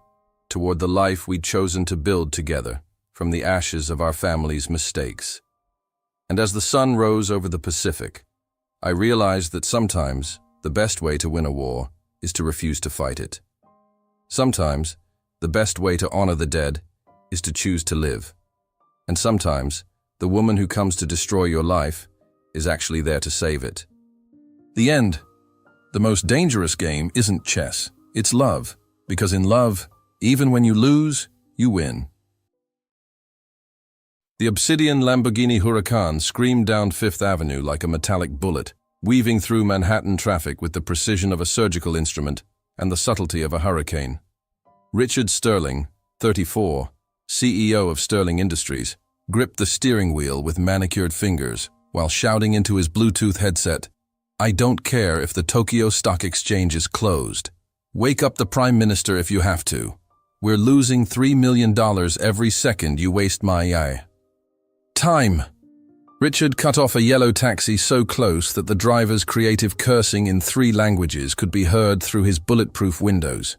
toward the life we'd chosen to build together from the ashes of our family's mistakes. And as the sun rose over the Pacific, I realized that sometimes the best way to win a war is to refuse to fight it. Sometimes the best way to honor the dead is to choose to live. And sometimes the woman who comes to destroy your life is actually there to save it. The end. The most dangerous game isn't chess, it's love. Because in love, even when you lose, you win. The obsidian Lamborghini Huracan screamed down Fifth Avenue like a metallic bullet, weaving through Manhattan traffic with the precision of a surgical instrument and the subtlety of a hurricane. Richard Sterling, 34, CEO of Sterling Industries, gripped the steering wheel with manicured fingers while shouting into his Bluetooth headset, "I don't care if the Tokyo Stock Exchange is closed. Wake up the Prime Minister if you have to. We're losing $3 million every second you waste my eye." Time! Richard cut off a yellow taxi so close that the driver's creative cursing in 3 languages could be heard through his bulletproof windows.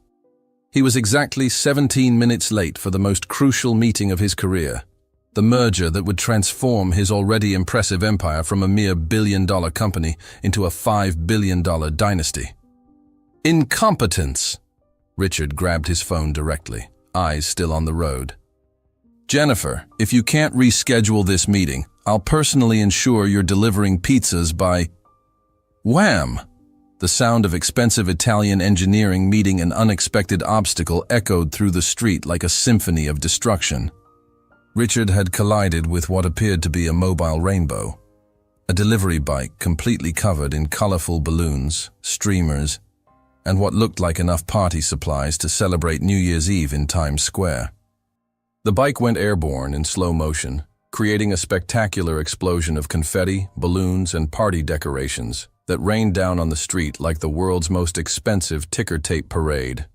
He was exactly 17 minutes late for the most crucial meeting of his career. The merger that would transform his already impressive empire from a mere billion-dollar company into a $5 billion dynasty. Incompetence! Richard grabbed his phone directly, eyes still on the road. Jennifer, if you can't reschedule this meeting, I'll personally ensure you're delivering pizzas by… Wham! The sound of expensive Italian engineering meeting an unexpected obstacle echoed through the street like a symphony of destruction. Richard had collided with what appeared to be a mobile rainbow. A delivery bike completely covered in colorful balloons, streamers, and what looked like enough party supplies to celebrate New Year's Eve in Times Square. The bike went airborne in slow motion, creating a spectacular explosion of confetti, balloons, and party decorations that rained down on the street like the world's most expensive ticker tape parade.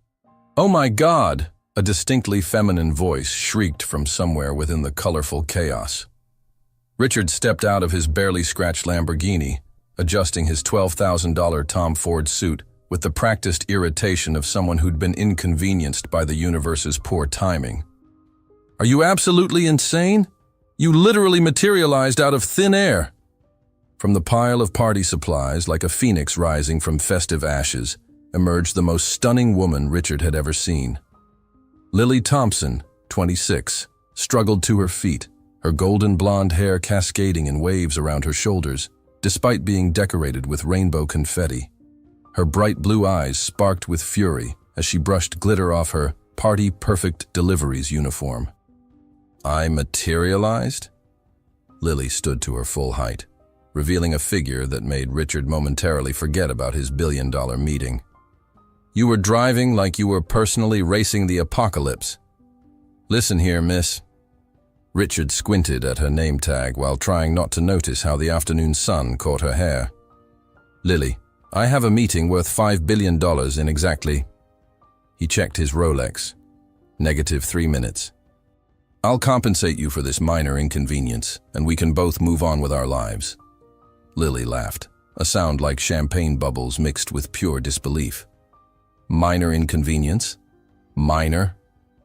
"Oh my God!" A distinctly feminine voice shrieked from somewhere within the colorful chaos. Richard stepped out of his barely scratched Lamborghini, adjusting his $12,000 Tom Ford suit with the practiced irritation of someone who'd been inconvenienced by the universe's poor timing. "Are you absolutely insane? You literally materialized out of thin air." From the pile of party supplies, like a phoenix rising from festive ashes, emerged the most stunning woman Richard had ever seen. Lily Thompson, 26, struggled to her feet, her golden blonde hair cascading in waves around her shoulders, despite being decorated with rainbow confetti. Her bright blue eyes sparked with fury as she brushed glitter off her Party Perfect Deliveries uniform. "I materialized?" Lily stood to her full height, revealing a figure that made Richard momentarily forget about his billion-dollar meeting. "You were driving like you were personally racing the apocalypse. Listen here, miss." Richard squinted at her name tag while trying not to notice how the afternoon sun caught her hair. "Lily, I have a meeting worth $5 billion in exactly…" He checked his Rolex. -3 minutes. "I'll compensate you for this minor inconvenience, and we can both move on with our lives." Lily laughed, a sound like champagne bubbles mixed with pure disbelief. "Minor inconvenience? Minor?"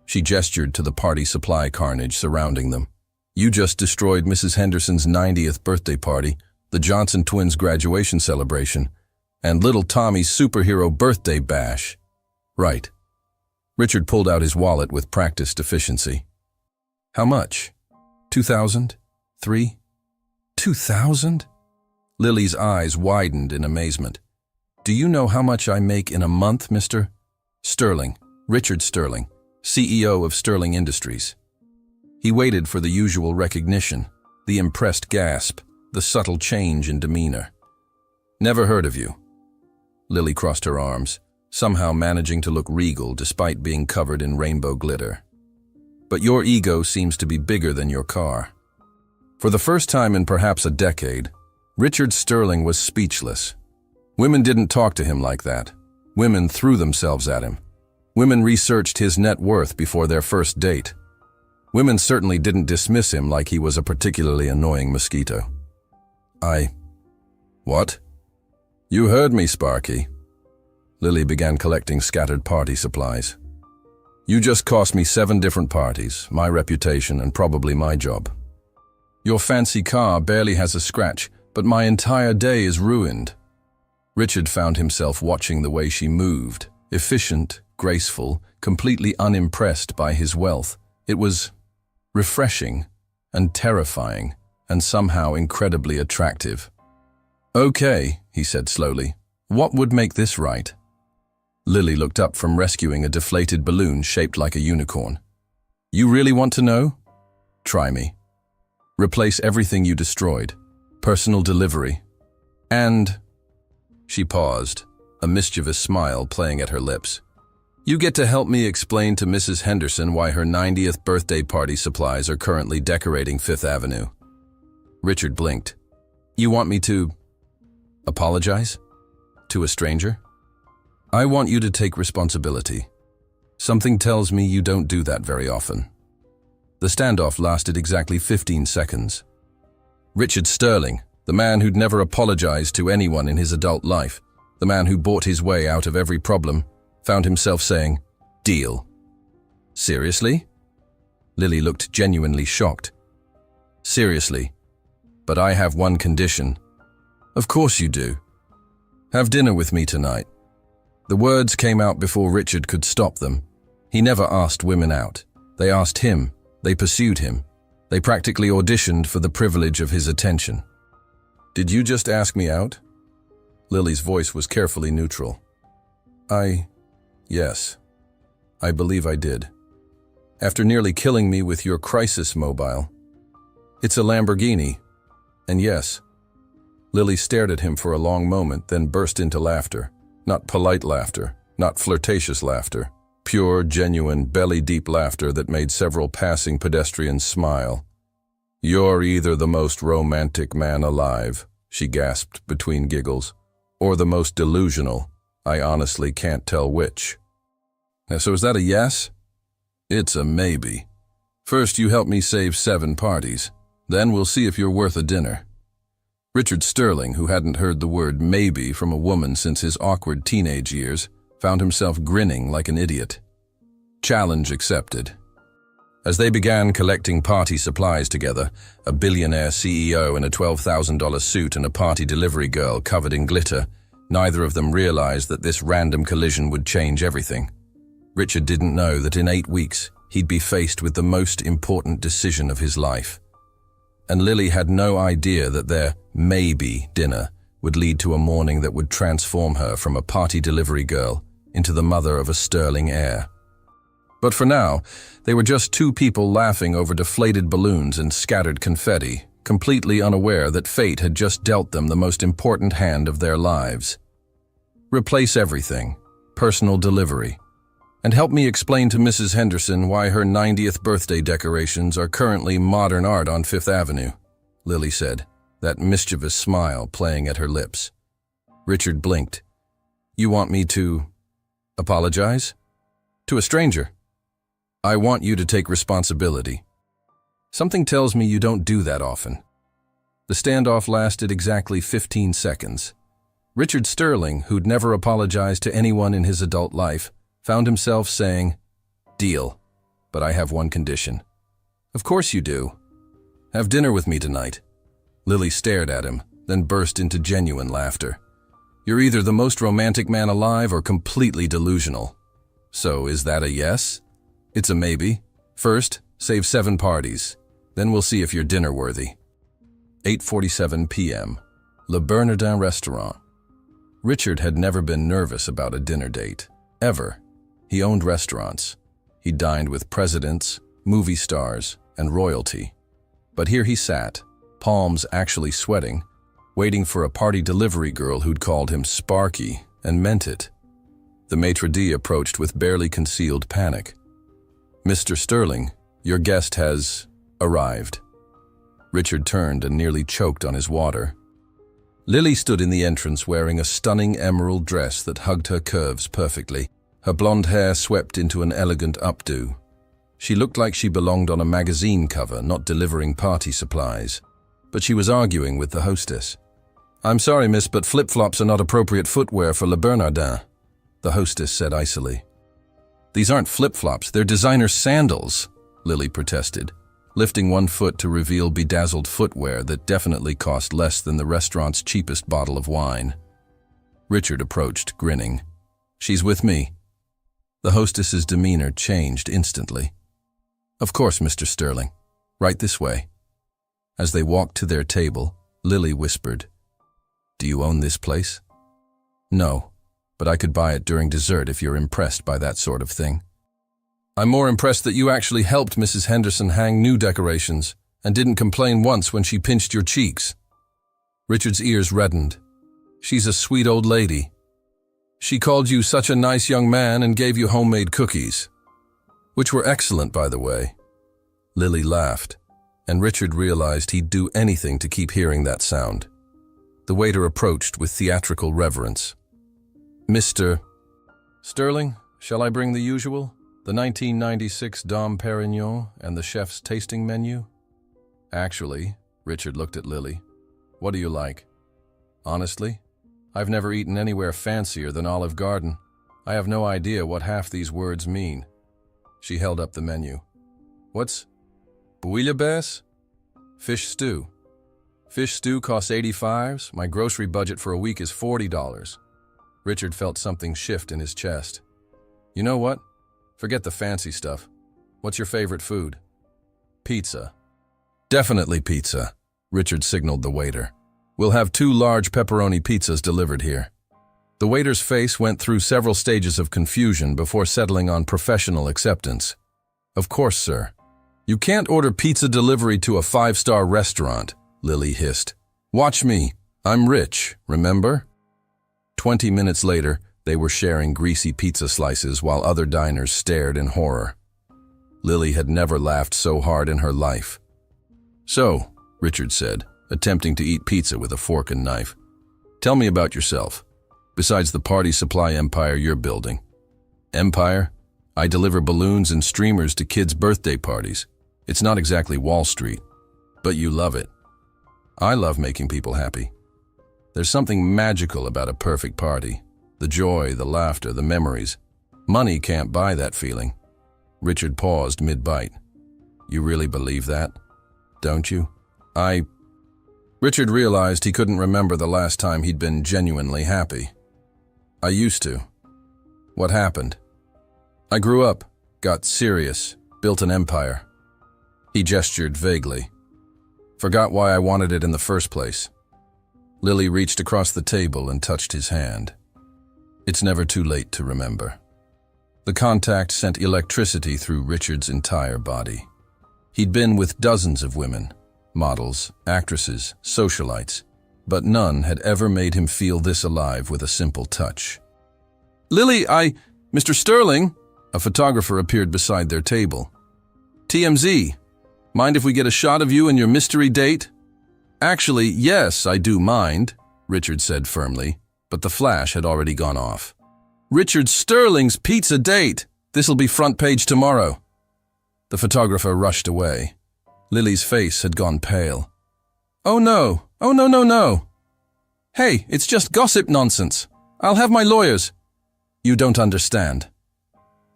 She gestured to the party supply carnage surrounding them. "You just destroyed Mrs. Henderson's 90th birthday party, the Johnson twins' graduation celebration, and little Tommy's superhero birthday bash." "Right." Richard pulled out his wallet with practiced efficiency. "How much? 2,000? 3? 2,000? Lily's eyes widened in amazement. "Do you know how much I make in a month, Mr. Sterling? Richard Sterling, CEO of Sterling Industries." He waited for the usual recognition, the impressed gasp, the subtle change in demeanor. "Never heard of you." Lily crossed her arms, somehow managing to look regal despite being covered in rainbow glitter. "But your ego seems to be bigger than your car." For the first time in perhaps a decade, Richard Sterling was speechless. Women didn't talk to him like that. Women threw themselves at him. Women researched his net worth before their first date. Women certainly didn't dismiss him like he was a particularly annoying mosquito. What? You heard me, Sparky." Lily began collecting scattered party supplies. "You just cost me 7 different parties, my reputation, and probably my job. Your fancy car barely has a scratch, but my entire day is ruined." Richard found himself watching the way she moved, efficient, graceful, completely unimpressed by his wealth. It was refreshing and terrifying and somehow incredibly attractive. "Okay," he said slowly, "what would make this right?" Lily looked up from rescuing a deflated balloon shaped like a unicorn. "You really want to know? Try me. Replace everything you destroyed. Personal delivery. And…" She paused, a mischievous smile playing at her lips. "You get to help me explain to Mrs. Henderson why her 90th birthday party supplies are currently decorating Fifth Avenue." Richard blinked. "You want me to… apologize? To a stranger?" "I want you to take responsibility. Something tells me you don't do that very often." The standoff lasted exactly 15 seconds. Richard Sterling, the man who'd never apologized to anyone in his adult life, the man who bought his way out of every problem, found himself saying, "Deal." "Seriously?" Lily looked genuinely shocked. Seriously. But I have one condition. Of course you do. Have dinner with me tonight. The words came out before Richard could stop them. He never asked women out. They asked him. They pursued him. They practically auditioned for the privilege of his attention. Did you just ask me out? Lily's voice was carefully neutral. Yes. I believe I did. After nearly killing me with your crisis mobile. It's a Lamborghini. And yes. Lily stared at him for a long moment, then burst into laughter. Not polite laughter, not flirtatious laughter. Pure, genuine, belly-deep laughter that made several passing pedestrians smile. You're either the most romantic man alive, she gasped between giggles, or the most delusional. I honestly can't tell which. So is that a yes? It's a maybe. First, you help me save 7 parties. Then we'll see if you're worth a dinner. Richard Sterling, who hadn't heard the word maybe from a woman since his awkward teenage years, found himself grinning like an idiot. Challenge accepted. As they began collecting party supplies together, a billionaire CEO in a $12,000 suit and a party delivery girl covered in glitter, neither of them realized that this random collision would change everything. Richard didn't know that in 8 weeks, he'd be faced with the most important decision of his life. And Lily had no idea that their maybe dinner would lead to a morning that would transform her from a party delivery girl into the mother of a sterling heir. But for now, they were just 2 people laughing over deflated balloons and scattered confetti, completely unaware that fate had just dealt them the most important hand of their lives. Replace everything, personal delivery, and help me explain to Mrs. Henderson why her 90th birthday decorations are currently modern art on Fifth Avenue, Lily said, that mischievous smile playing at her lips. Richard blinked. You want me to apologize? To a stranger? I want you to take responsibility. Something tells me you don't do that often. The standoff lasted exactly 15 seconds. Richard Sterling, who'd never apologized to anyone in his adult life, found himself saying, Deal, but I have one condition. Of course you do. Have dinner with me tonight. Lily stared at him, then burst into genuine laughter. You're either the most romantic man alive or completely delusional. So is that a yes? It's a maybe. First, save 7 parties. Then we'll see if you're dinner-worthy. 8:47 p.m. Le Bernardin Restaurant. Richard had never been nervous about a dinner date. Ever. He owned restaurants. He dined with presidents, movie stars, and royalty. But here he sat, palms actually sweating, waiting for a party delivery girl who'd called him Sparky and meant it. The maitre d' approached with barely concealed panic. Mr. Sterling, your guest has arrived. Richard turned and nearly choked on his water. Lily stood in the entrance wearing a stunning emerald dress that hugged her curves perfectly. Her blonde hair swept into an elegant updo. She looked like she belonged on a magazine cover, not delivering party supplies. But she was arguing with the hostess. I'm sorry, miss, but flip-flops are not appropriate footwear for Le Bernardin, the hostess said icily. These aren't flip-flops, they're designer sandals, Lily protested, lifting one foot to reveal bedazzled footwear that definitely cost less than the restaurant's cheapest bottle of wine. Richard approached, grinning. She's with me. The hostess's demeanor changed instantly. Of course, Mr. Sterling. Right this way. As they walked to their table, Lily whispered, Do you own this place? No, but I could buy it during dessert if you're impressed by that sort of thing. I'm more impressed that you actually helped Mrs. Henderson hang new decorations and didn't complain once when she pinched your cheeks. Richard's ears reddened. She's a sweet old lady. She called you such a nice young man and gave you homemade cookies. Which were excellent, by the way. Lily laughed, and Richard realized he'd do anything to keep hearing that sound. The waiter approached with theatrical reverence. Mr. Sterling, shall I bring the usual? The 1996 Dom Perignon and the chef's tasting menu? Actually, Richard looked at Lily. What do you like? Honestly, I've never eaten anywhere fancier than Olive Garden. I have no idea what half these words mean. She held up the menu. What's bouillabaisse? Fish stew. Fish stew costs $85. My grocery budget for a week is $40. Richard felt something shift in his chest. You know what? Forget the fancy stuff. What's your favorite food? Pizza. Definitely pizza, Richard signaled the waiter. We'll have 2 large pepperoni pizzas delivered here. The waiter's face went through several stages of confusion before settling on professional acceptance. Of course, sir. You can't order pizza delivery to a 5-star restaurant, Lily hissed. Watch me. I'm rich, remember? 20 minutes later, they were sharing greasy pizza slices while other diners stared in horror. Lily had never laughed so hard in her life. So, Richard said, attempting to eat pizza with a fork and knife. Tell me about yourself. Besides the party supply empire you're building. Empire? I deliver balloons and streamers to kids' birthday parties. It's not exactly Wall Street, but you love it. I love making people happy. There's something magical about a perfect party. The joy, the laughter, the memories. Money can't buy that feeling. Richard paused mid-bite. You really believe that? Don't you? Richard realized he couldn't remember the last time he'd been genuinely happy. I used to. What happened? I grew up, got serious, built an empire. He gestured vaguely. Forgot why I wanted it in the first place. Lily reached across the table and touched his hand. It's never too late to remember. The contact sent electricity through Richard's entire body. He'd been with dozens of women, models, actresses, socialites, but none had ever made him feel this alive with a simple touch. Lily, Mr. Sterling, a photographer appeared beside their table. TMZ, mind if we get a shot of you and your mystery date? Actually, yes, I do mind, Richard said firmly, but the flash had already gone off. Richard Sterling's pizza date! This'll be front page tomorrow. The photographer rushed away. Lily's face had gone pale. Oh no, no. Hey, it's just gossip nonsense. I'll have my lawyers. You don't understand.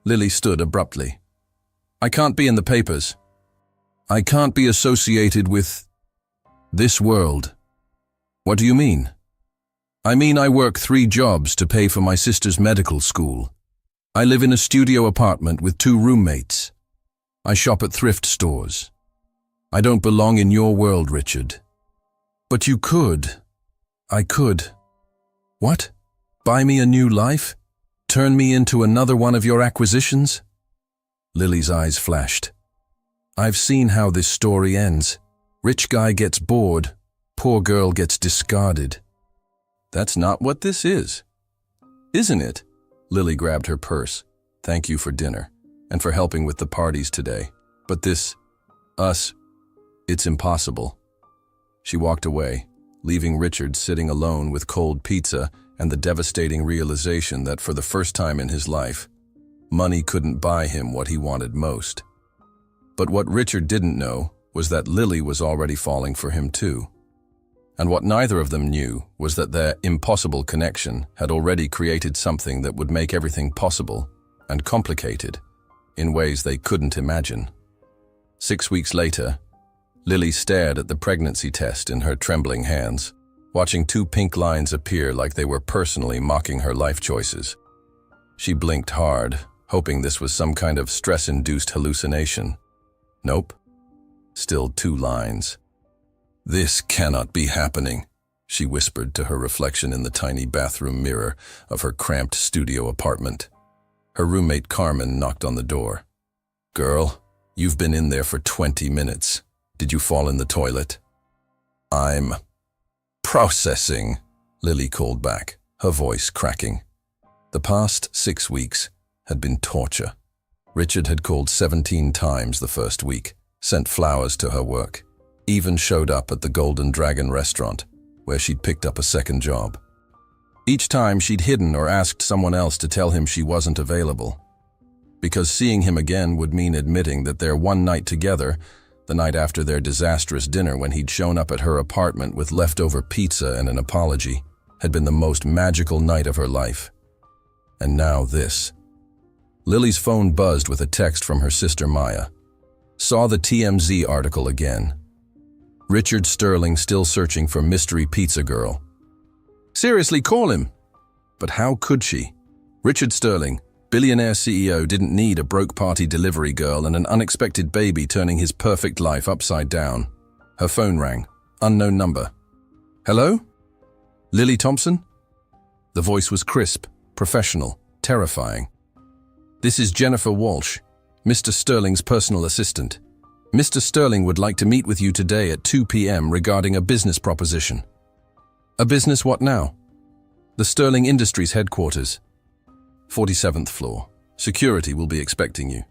Lily stood abruptly. I can't be in the papers. I can't be associated with this world. What do you mean? I mean I work 3 jobs to pay for my sister's medical school. I live in a studio apartment with 2 roommates. I shop at thrift stores. I don't belong in your world, Richard. But you could. I could. What? Buy me a new life? Turn me into another one of your acquisitions? Lily's eyes flashed. I've seen how this story ends. Rich guy gets bored. Poor girl gets discarded. That's not what this is. Isn't it? Lily grabbed her purse. Thank you for dinner, and for helping with the parties today. But this, us, it's impossible. She walked away, leaving Richard sitting alone with cold pizza and the devastating realization that for the first time in his life, money couldn't buy him what he wanted most. But what Richard didn't know was that Lily was already falling for him too. And what neither of them knew was that their impossible connection had already created something that would make everything possible and complicated in ways they couldn't imagine. 6 weeks later, Lily stared at the pregnancy test in her trembling hands, watching 2 pink lines appear like they were personally mocking her life choices. She blinked hard, hoping this was some kind of stress-induced hallucination. Nope. Still 2 lines. This cannot be happening, she whispered to her reflection in the tiny bathroom mirror of her cramped studio apartment. Her roommate Carmen knocked on the door. Girl, you've been in there for 20 minutes. Did you fall in the toilet? I'm processing, Lily called back, her voice cracking. The past 6 weeks had been torture. Richard had called 17 times the first week, sent flowers to her work, even showed up at the Golden Dragon restaurant, where she'd picked up a second job. Each time she'd hidden or asked someone else to tell him she wasn't available, because seeing him again would mean admitting that their one night together, the night after their disastrous dinner when he'd shown up at her apartment with leftover pizza and an apology, had been the most magical night of her life. And now this. Lily's phone buzzed with a text from her sister Maya. Saw the TMZ article again. Richard Sterling still searching for mystery pizza girl. Seriously, call him! But how could she? Richard Sterling, billionaire CEO, didn't need a broke party delivery girl and an unexpected baby turning his perfect life upside down. Her phone rang. Unknown number. Hello? Lily Thompson? The voice was crisp, professional, terrifying. This is Jennifer Walsh, Mr. Sterling's personal assistant. Mr. Sterling would like to meet with you today at 2 p.m. regarding a business proposition. A business what now? The Sterling Industries headquarters. 47th floor. Security will be expecting you.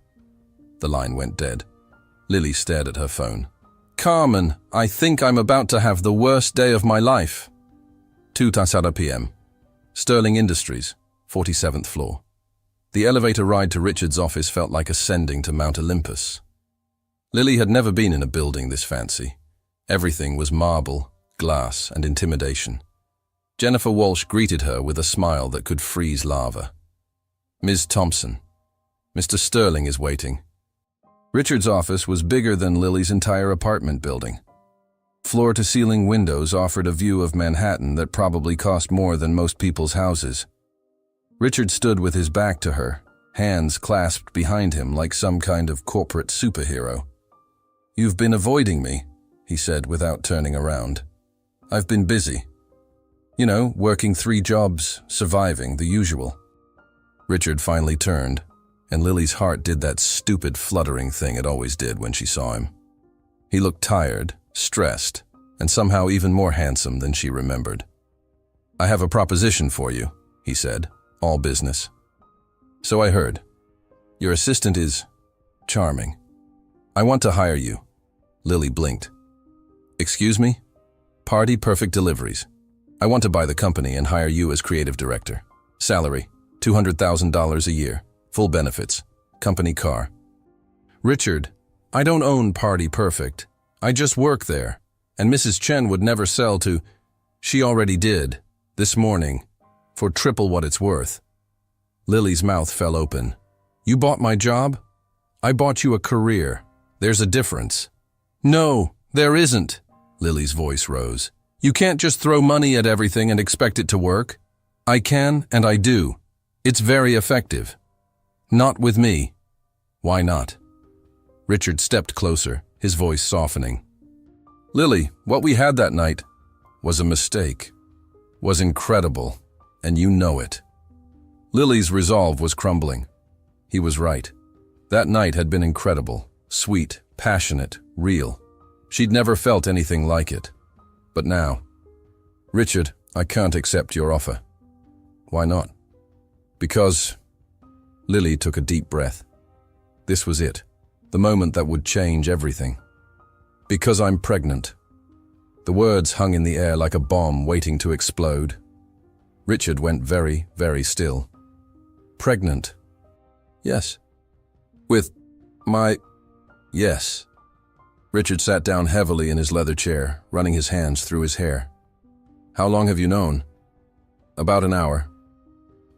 The line went dead. Lily stared at her phone. Carmen, I think I'm about to have the worst day of my life. 2 p.m. Sterling Industries, 47th floor. The elevator ride to Richard's office felt like ascending to Mount Olympus. Lily had never been in a building this fancy. Everything was marble, glass, and intimidation. Jennifer Walsh greeted her with a smile that could freeze lava. Ms. Thompson, Mr. Sterling is waiting. Richard's office was bigger than Lily's entire apartment building. Floor-to-ceiling windows offered a view of Manhattan that probably cost more than most people's houses. Richard stood with his back to her, hands clasped behind him like some kind of corporate superhero. You've been avoiding me, he said without turning around. I've been busy. You know, working 3 jobs, surviving, the usual. Richard finally turned, and Lily's heart did that stupid fluttering thing it always did when she saw him. He looked tired, stressed, and somehow even more handsome than she remembered. I have a proposition for you, he said, all business. So I heard. Your assistant is charming. I want to hire you. Lily blinked. Excuse me? Party Perfect Deliveries. I want to buy the company and hire you as creative director. Salary, $200,000 a year. Full benefits. Company car. Richard, I don't own Party Perfect. I just work there. And Mrs. Chen would never sell to... She already did, this morning, for triple what it's worth. Lily's mouth fell open. You bought my job? I bought you a career. There's a difference. No, there isn't. Lily's voice rose. You can't just throw money at everything and expect it to work. I can, and I do. It's very effective. Not with me. Why not? Richard stepped closer, his voice softening. Lily, what we had that night was a mistake. Was incredible, and you know it. Lily's resolve was crumbling. He was right. That night had been incredible, sweet, passionate, real. She'd never felt anything like it. But now, Richard, I can't accept your offer. Why not? Because... Lily took a deep breath. This was it, the moment that would change everything. Because I'm pregnant. The words hung in the air like a bomb waiting to explode. Richard went very, very still. Pregnant? Yes. With my... Yes. Richard sat down heavily in his leather chair, running his hands through his hair. How long have you known? About an hour.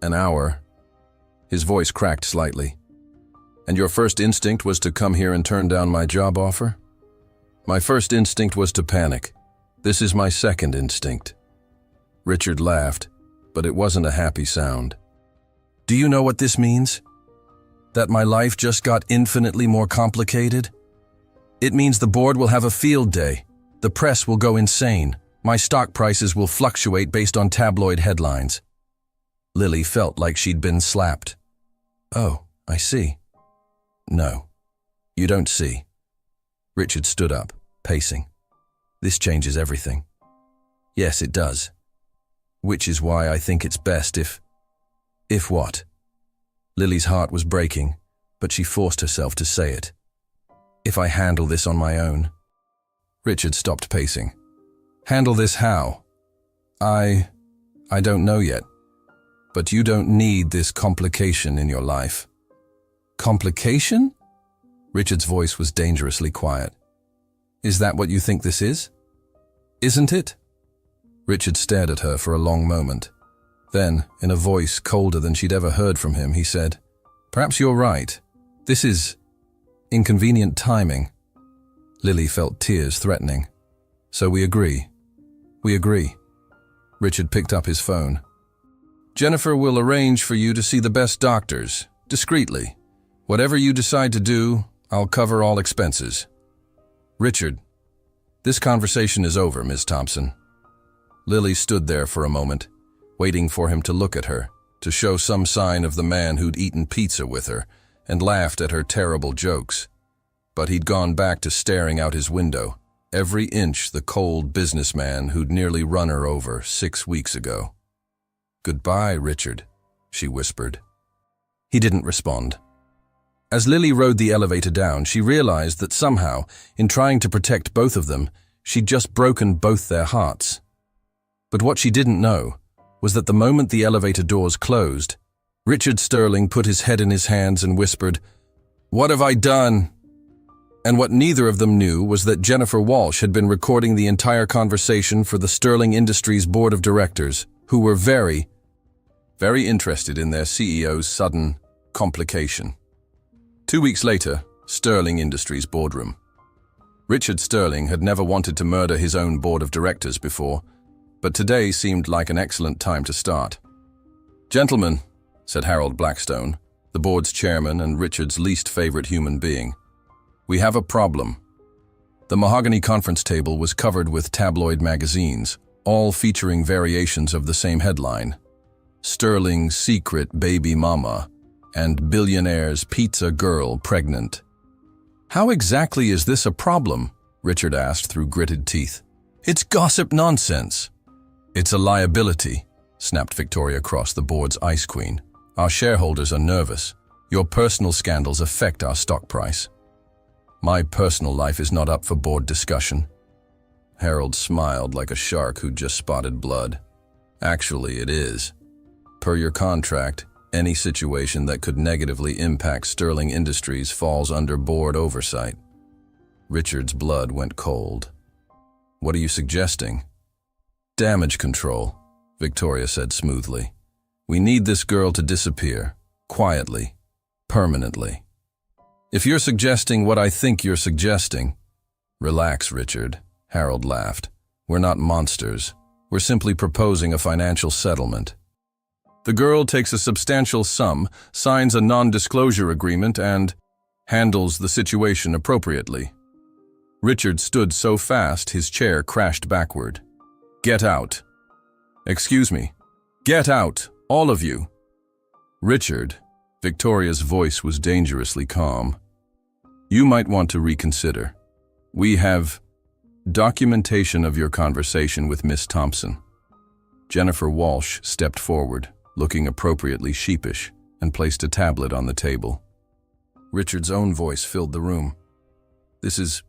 An hour? His voice cracked slightly. And your first instinct was to come here and turn down my job offer? My first instinct was to panic. This is my second instinct. Richard laughed, but it wasn't a happy sound. Do you know what this means? That my life just got infinitely more complicated? It means the board will have a field day. The press will go insane. My stock prices will fluctuate based on tabloid headlines. Lily felt like she'd been slapped. Oh, I see. No, you don't see. Richard stood up, pacing. This changes everything. Yes, it does. Which is why I think it's best if... If what? Lily's heart was breaking, but she forced herself to say it. If I handle this on my own. Richard stopped pacing. Handle this how? I don't know yet. But you don't need this complication in your life. Complication? Richard's voice was dangerously quiet. Is that what you think this is? Isn't it? Richard stared at her for a long moment. Then, in a voice colder than she'd ever heard from him, he said, Perhaps you're right. This is inconvenient timing. Lily felt tears threatening. So we agree. We agree. Richard picked up his phone. Jennifer will arrange for you to see the best doctors, discreetly. Whatever you decide to do, I'll cover all expenses. Richard, this conversation is over, Ms. Thompson. Lily stood there for a moment, waiting for him to look at her, to show some sign of the man who'd eaten pizza with her and laughed at her terrible jokes. But he'd gone back to staring out his window, every inch the cold businessman who'd nearly run her over 6 weeks ago. Goodbye, Richard, she whispered. He didn't respond. As Lily rode the elevator down, she realized that somehow, in trying to protect both of them, she'd just broken both their hearts. But what she didn't know was that the moment the elevator doors closed, Richard Sterling put his head in his hands and whispered, "What have I done?" And what neither of them knew was that Jennifer Walsh had been recording the entire conversation for the Sterling Industries Board of Directors, who were very interested in their CEO's sudden complication. 2 weeks later, Sterling Industries boardroom. Richard Sterling had never wanted to murder his own board of directors before, but today seemed like an excellent time to start. "Gentlemen," said Harold Blackstone, the board's chairman and Richard's least favorite human being, "we have a problem." The mahogany conference table was covered with tabloid magazines, all featuring variations of the same headline: Sterling's secret baby mama and Billionaire's pizza girl pregnant. "How exactly is this a problem?" Richard asked through gritted teeth. "It's gossip nonsense." "It's a liability," snapped Victoria Cross, the board's ice queen. "Our shareholders are nervous. Your personal scandals affect our stock price." "My personal life is not up for board discussion." Harold smiled like a shark who'd just spotted blood. "Actually, it is. Per your contract, any situation that could negatively impact Sterling Industries falls under board oversight." Richard's blood went cold. "What are you suggesting?" "Damage control," Victoria said smoothly. "We need this girl to disappear, quietly, permanently." "If you're suggesting what I think you're suggesting—" "Relax, Richard," Harold laughed. "We're not monsters. We're simply proposing a financial settlement. The girl takes a substantial sum, signs a non-disclosure agreement, and handles the situation appropriately." Richard stood so fast his chair crashed backward. "Get out." "Excuse me. Get out, all of you." "Richard," Victoria's voice was dangerously calm, "you might want to reconsider. We have documentation of your conversation with Miss Thompson." Jennifer Walsh stepped forward, looking appropriately sheepish, and placed a tablet on the table. Richard's own voice filled the room. "This is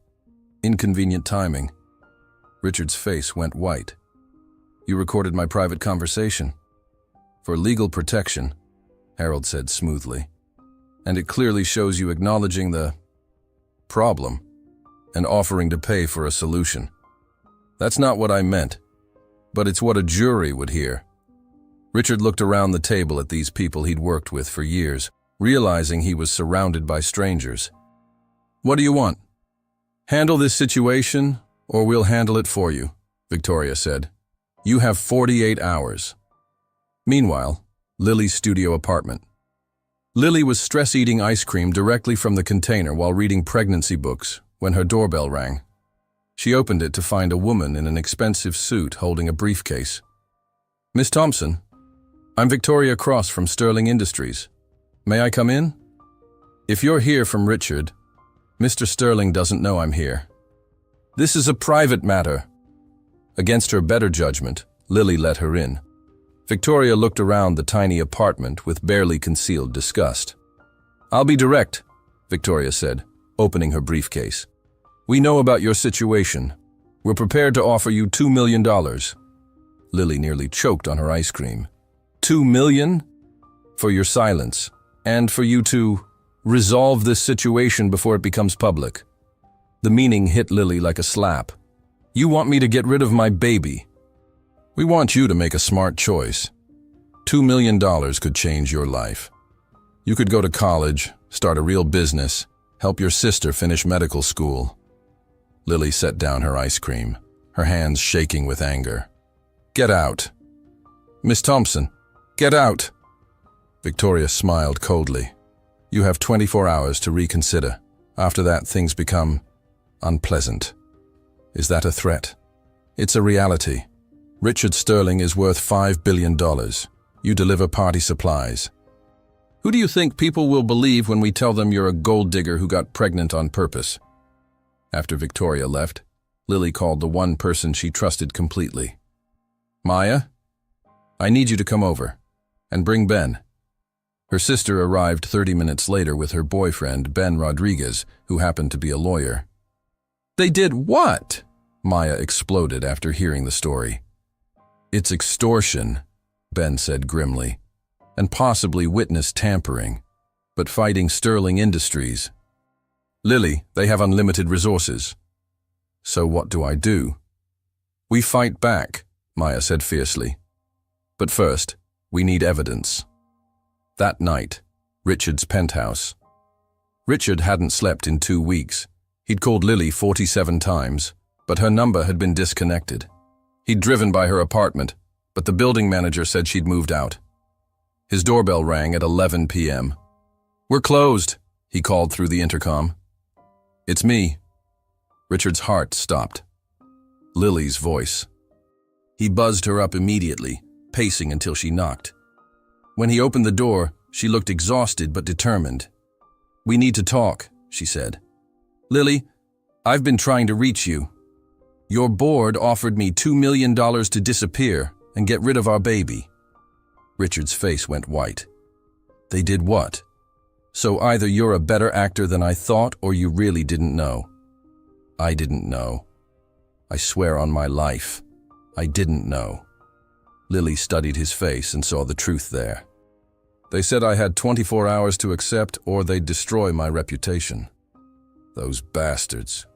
inconvenient timing." Richard's face went white. "You recorded my private conversation." "For legal protection," Harold said smoothly. "And it clearly shows you acknowledging the problem and offering to pay for a solution. That's not what I meant, but it's what a jury would hear." Richard looked around the table at these people he'd worked with for years, realizing he was surrounded by strangers. "What do you want? Handle this situation, or we'll handle it for you," Victoria said. "You have 48 hours. Meanwhile, Lily's studio apartment. Lily was stress-eating ice cream directly from the container while reading pregnancy books when her doorbell rang. She opened it to find a woman in an expensive suit holding a briefcase. "Miss Thompson, I'm Victoria Cross from Sterling Industries. May I come in?" "If you're here from Richard, Mr. Sterling doesn't know I'm here. This is a private matter." Against her better judgment, Lily let her in. Victoria looked around the tiny apartment with barely concealed disgust. "I'll be direct," Victoria said, opening her briefcase. "We know about your situation. We're prepared to offer you $2 million. Lily nearly choked on her ice cream. $2 million? For your silence, and for you to resolve this situation before it becomes public. The meaning hit Lily like a slap. "You want me to get rid of my baby?" "We want you to make a smart choice. $2 million could change your life. You could go to college, start a real business, help your sister finish medical school." Lily set down her ice cream, her hands shaking with anger. "Get out." "Miss Thompson, get out." Victoria smiled coldly. "You have 24 hours to reconsider. After that, things become unpleasant." "Is that a threat?" "It's a reality. Richard Sterling is worth $5 billion. You deliver party supplies. Who do you think people will believe when we tell them you're a gold digger who got pregnant on purpose?" After Victoria left, Lily called the one person she trusted completely. "Maya, I need you to come over. And bring Ben." Her sister arrived 30 minutes later with her boyfriend, Ben Rodriguez, who happened to be a lawyer. "They did what?" Maya exploded after hearing the story. "It's extortion," Ben said grimly, "and possibly witness tampering, but fighting Sterling Industries. Lily, they have unlimited resources." "So what do I do?" "We fight back," Maya said fiercely. "But first, we need evidence." That night, Richard's penthouse. Richard hadn't slept in 2 weeks. He'd called Lily 47 times, but her number had been disconnected. He'd driven by her apartment, but the building manager said she'd moved out. His doorbell rang at 11 p.m. "We're closed," he called through the intercom. "It's me." Richard's heart stopped. Lily's voice. He buzzed her up immediately, pacing until she knocked. When he opened the door, she looked exhausted but determined. "We need to talk," she said. "Lily, I've been trying to reach you. Your board offered me $2 million to disappear and get rid of our baby." Richard's face went white. "They did what? So either you're a better actor than I thought or you really didn't know." "I didn't know. I swear on my life, I didn't know." Lily studied his face and saw the truth there. "They said I had 24 hours to accept or they'd destroy my reputation." "Those bastards."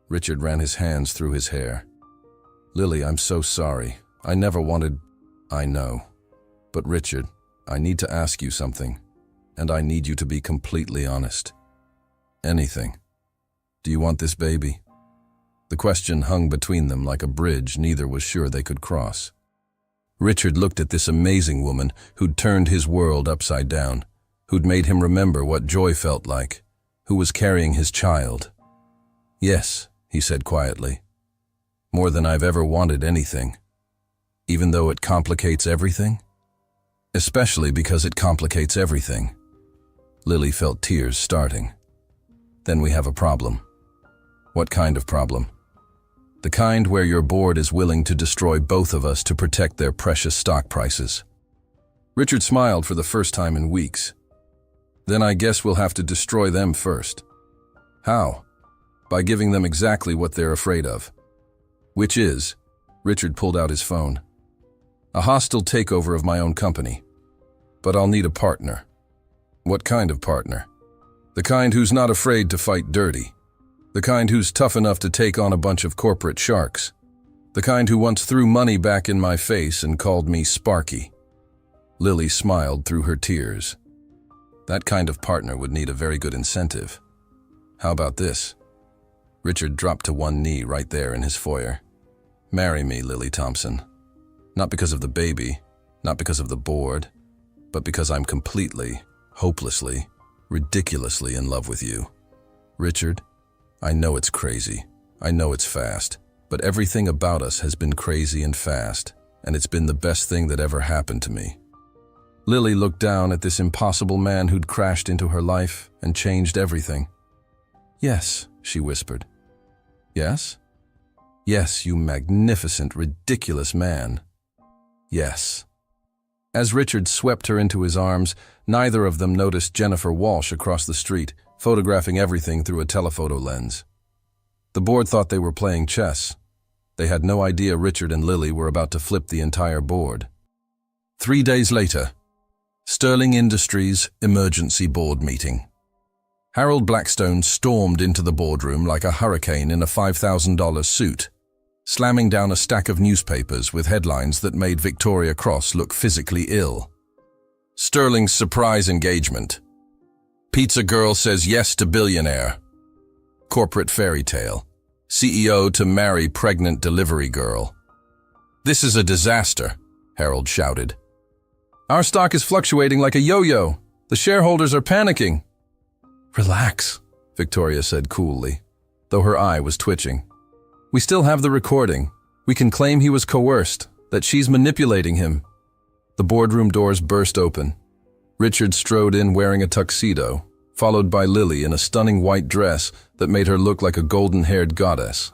Richard ran his hands through his hair. "Lily, I'm so sorry. I never wanted—" "I know. But Richard, I need to ask you something, and I need you to be completely honest. Anything. Do you want this baby?" The question hung between them like a bridge neither was sure they could cross. Richard looked at this amazing woman who'd turned his world upside down, who'd made him remember what joy felt like, who was carrying his child. "Yes," he said quietly. "More than I've ever wanted anything. Even though it complicates everything? Especially because it complicates everything." Lily felt tears starting. "Then we have a problem." "What kind of problem?" "The kind where your board is willing to destroy both of us to protect their precious stock prices." Richard smiled for the first time in weeks. "Then I guess we'll have to destroy them first." "How?" "By giving them exactly what they're afraid of." "Which is?" Richard pulled out his phone. "A hostile takeover of my own company. But I'll need a partner." "What kind of partner?" "The kind who's not afraid to fight dirty. The kind who's tough enough to take on a bunch of corporate sharks. The kind who once threw money back in my face and called me Sparky." Lily smiled through her tears. "That kind of partner would need a very good incentive. How about this?" Richard dropped to one knee right there in his foyer. "Marry me, Lily Thompson. Not because of the baby, not because of the board, but because I'm completely, hopelessly, ridiculously in love with you. Richard, I know it's crazy. I know it's fast. But everything about us has been crazy and fast, and it's been the best thing that ever happened to me." Lily looked down at this impossible man who'd crashed into her life and changed everything. "Yes," she whispered. "Yes?" "Yes, you magnificent, ridiculous man. Yes." As Richard swept her into his arms, neither of them noticed Jennifer Walsh across the street, photographing everything through a telephoto lens. The board thought they were playing chess. They had no idea Richard and Lily were about to flip the entire board. 3 days later, Sterling Industries emergency board meeting. Harold Blackstone stormed into the boardroom like a hurricane in a $5,000 suit, slamming down a stack of newspapers with headlines that made Victoria Cross look physically ill. Sterling's surprise engagement. Pizza girl says yes to billionaire. Corporate fairy tale. CEO to marry pregnant delivery girl. This is a disaster, Harold shouted. Our stock is fluctuating like a yo-yo. The shareholders are panicking. Relax, Victoria said coolly, though her eye was twitching. We still have the recording. We can claim he was coerced, that she's manipulating him. The boardroom doors burst open. Richard strode in wearing a tuxedo, followed by Lily in a stunning white dress that made her look like a golden-haired goddess.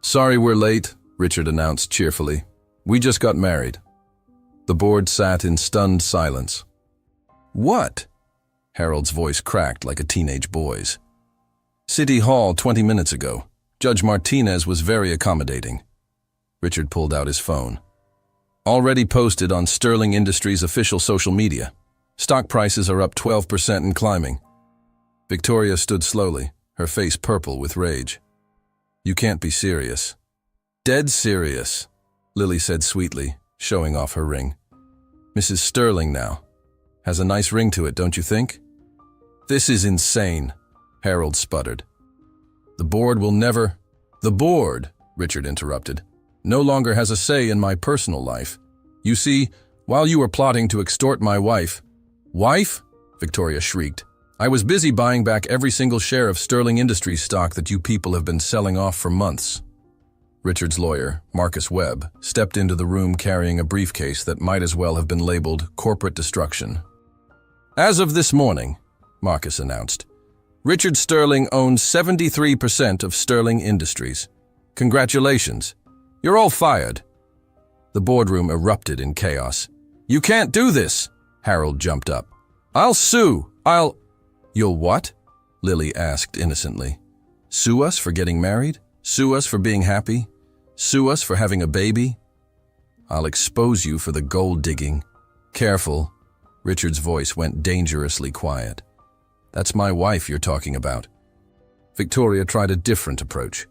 Sorry we're late, Richard announced cheerfully. We just got married. The board sat in stunned silence. What? Harold's voice cracked like a teenage boy's. City Hall 20 minutes ago. Judge Martinez was very accommodating. Richard pulled out his phone. Already posted on Sterling Industries' official social media. Stock prices are up 12% and climbing. Victoria stood slowly, her face purple with rage. You can't be serious. Dead serious, Lily said sweetly, showing off her ring. Mrs. Sterling now. Has a nice ring to it, don't you think? This is insane, Harold sputtered. The board will never... The board, Richard interrupted, no longer has a say in my personal life. You see, while you were plotting to extort my wife... Wife? Victoria shrieked. I was busy buying back every single share of Sterling Industries stock that you people have been selling off for months. Richard's lawyer, Marcus Webb, stepped into the room carrying a briefcase that might as well have been labeled corporate destruction. As of this morning, Marcus announced, Richard Sterling owns 73% of Sterling Industries. Congratulations. You're all fired. The boardroom erupted in chaos. You can't do this, Harold jumped up. I'll sue. You'll what? Lily asked innocently. Sue us for getting married? Sue us for being happy? Sue us for having a baby? I'll expose you for the gold digging. Careful. Richard's voice went dangerously quiet. That's my wife you're talking about. Victoria tried a different approach.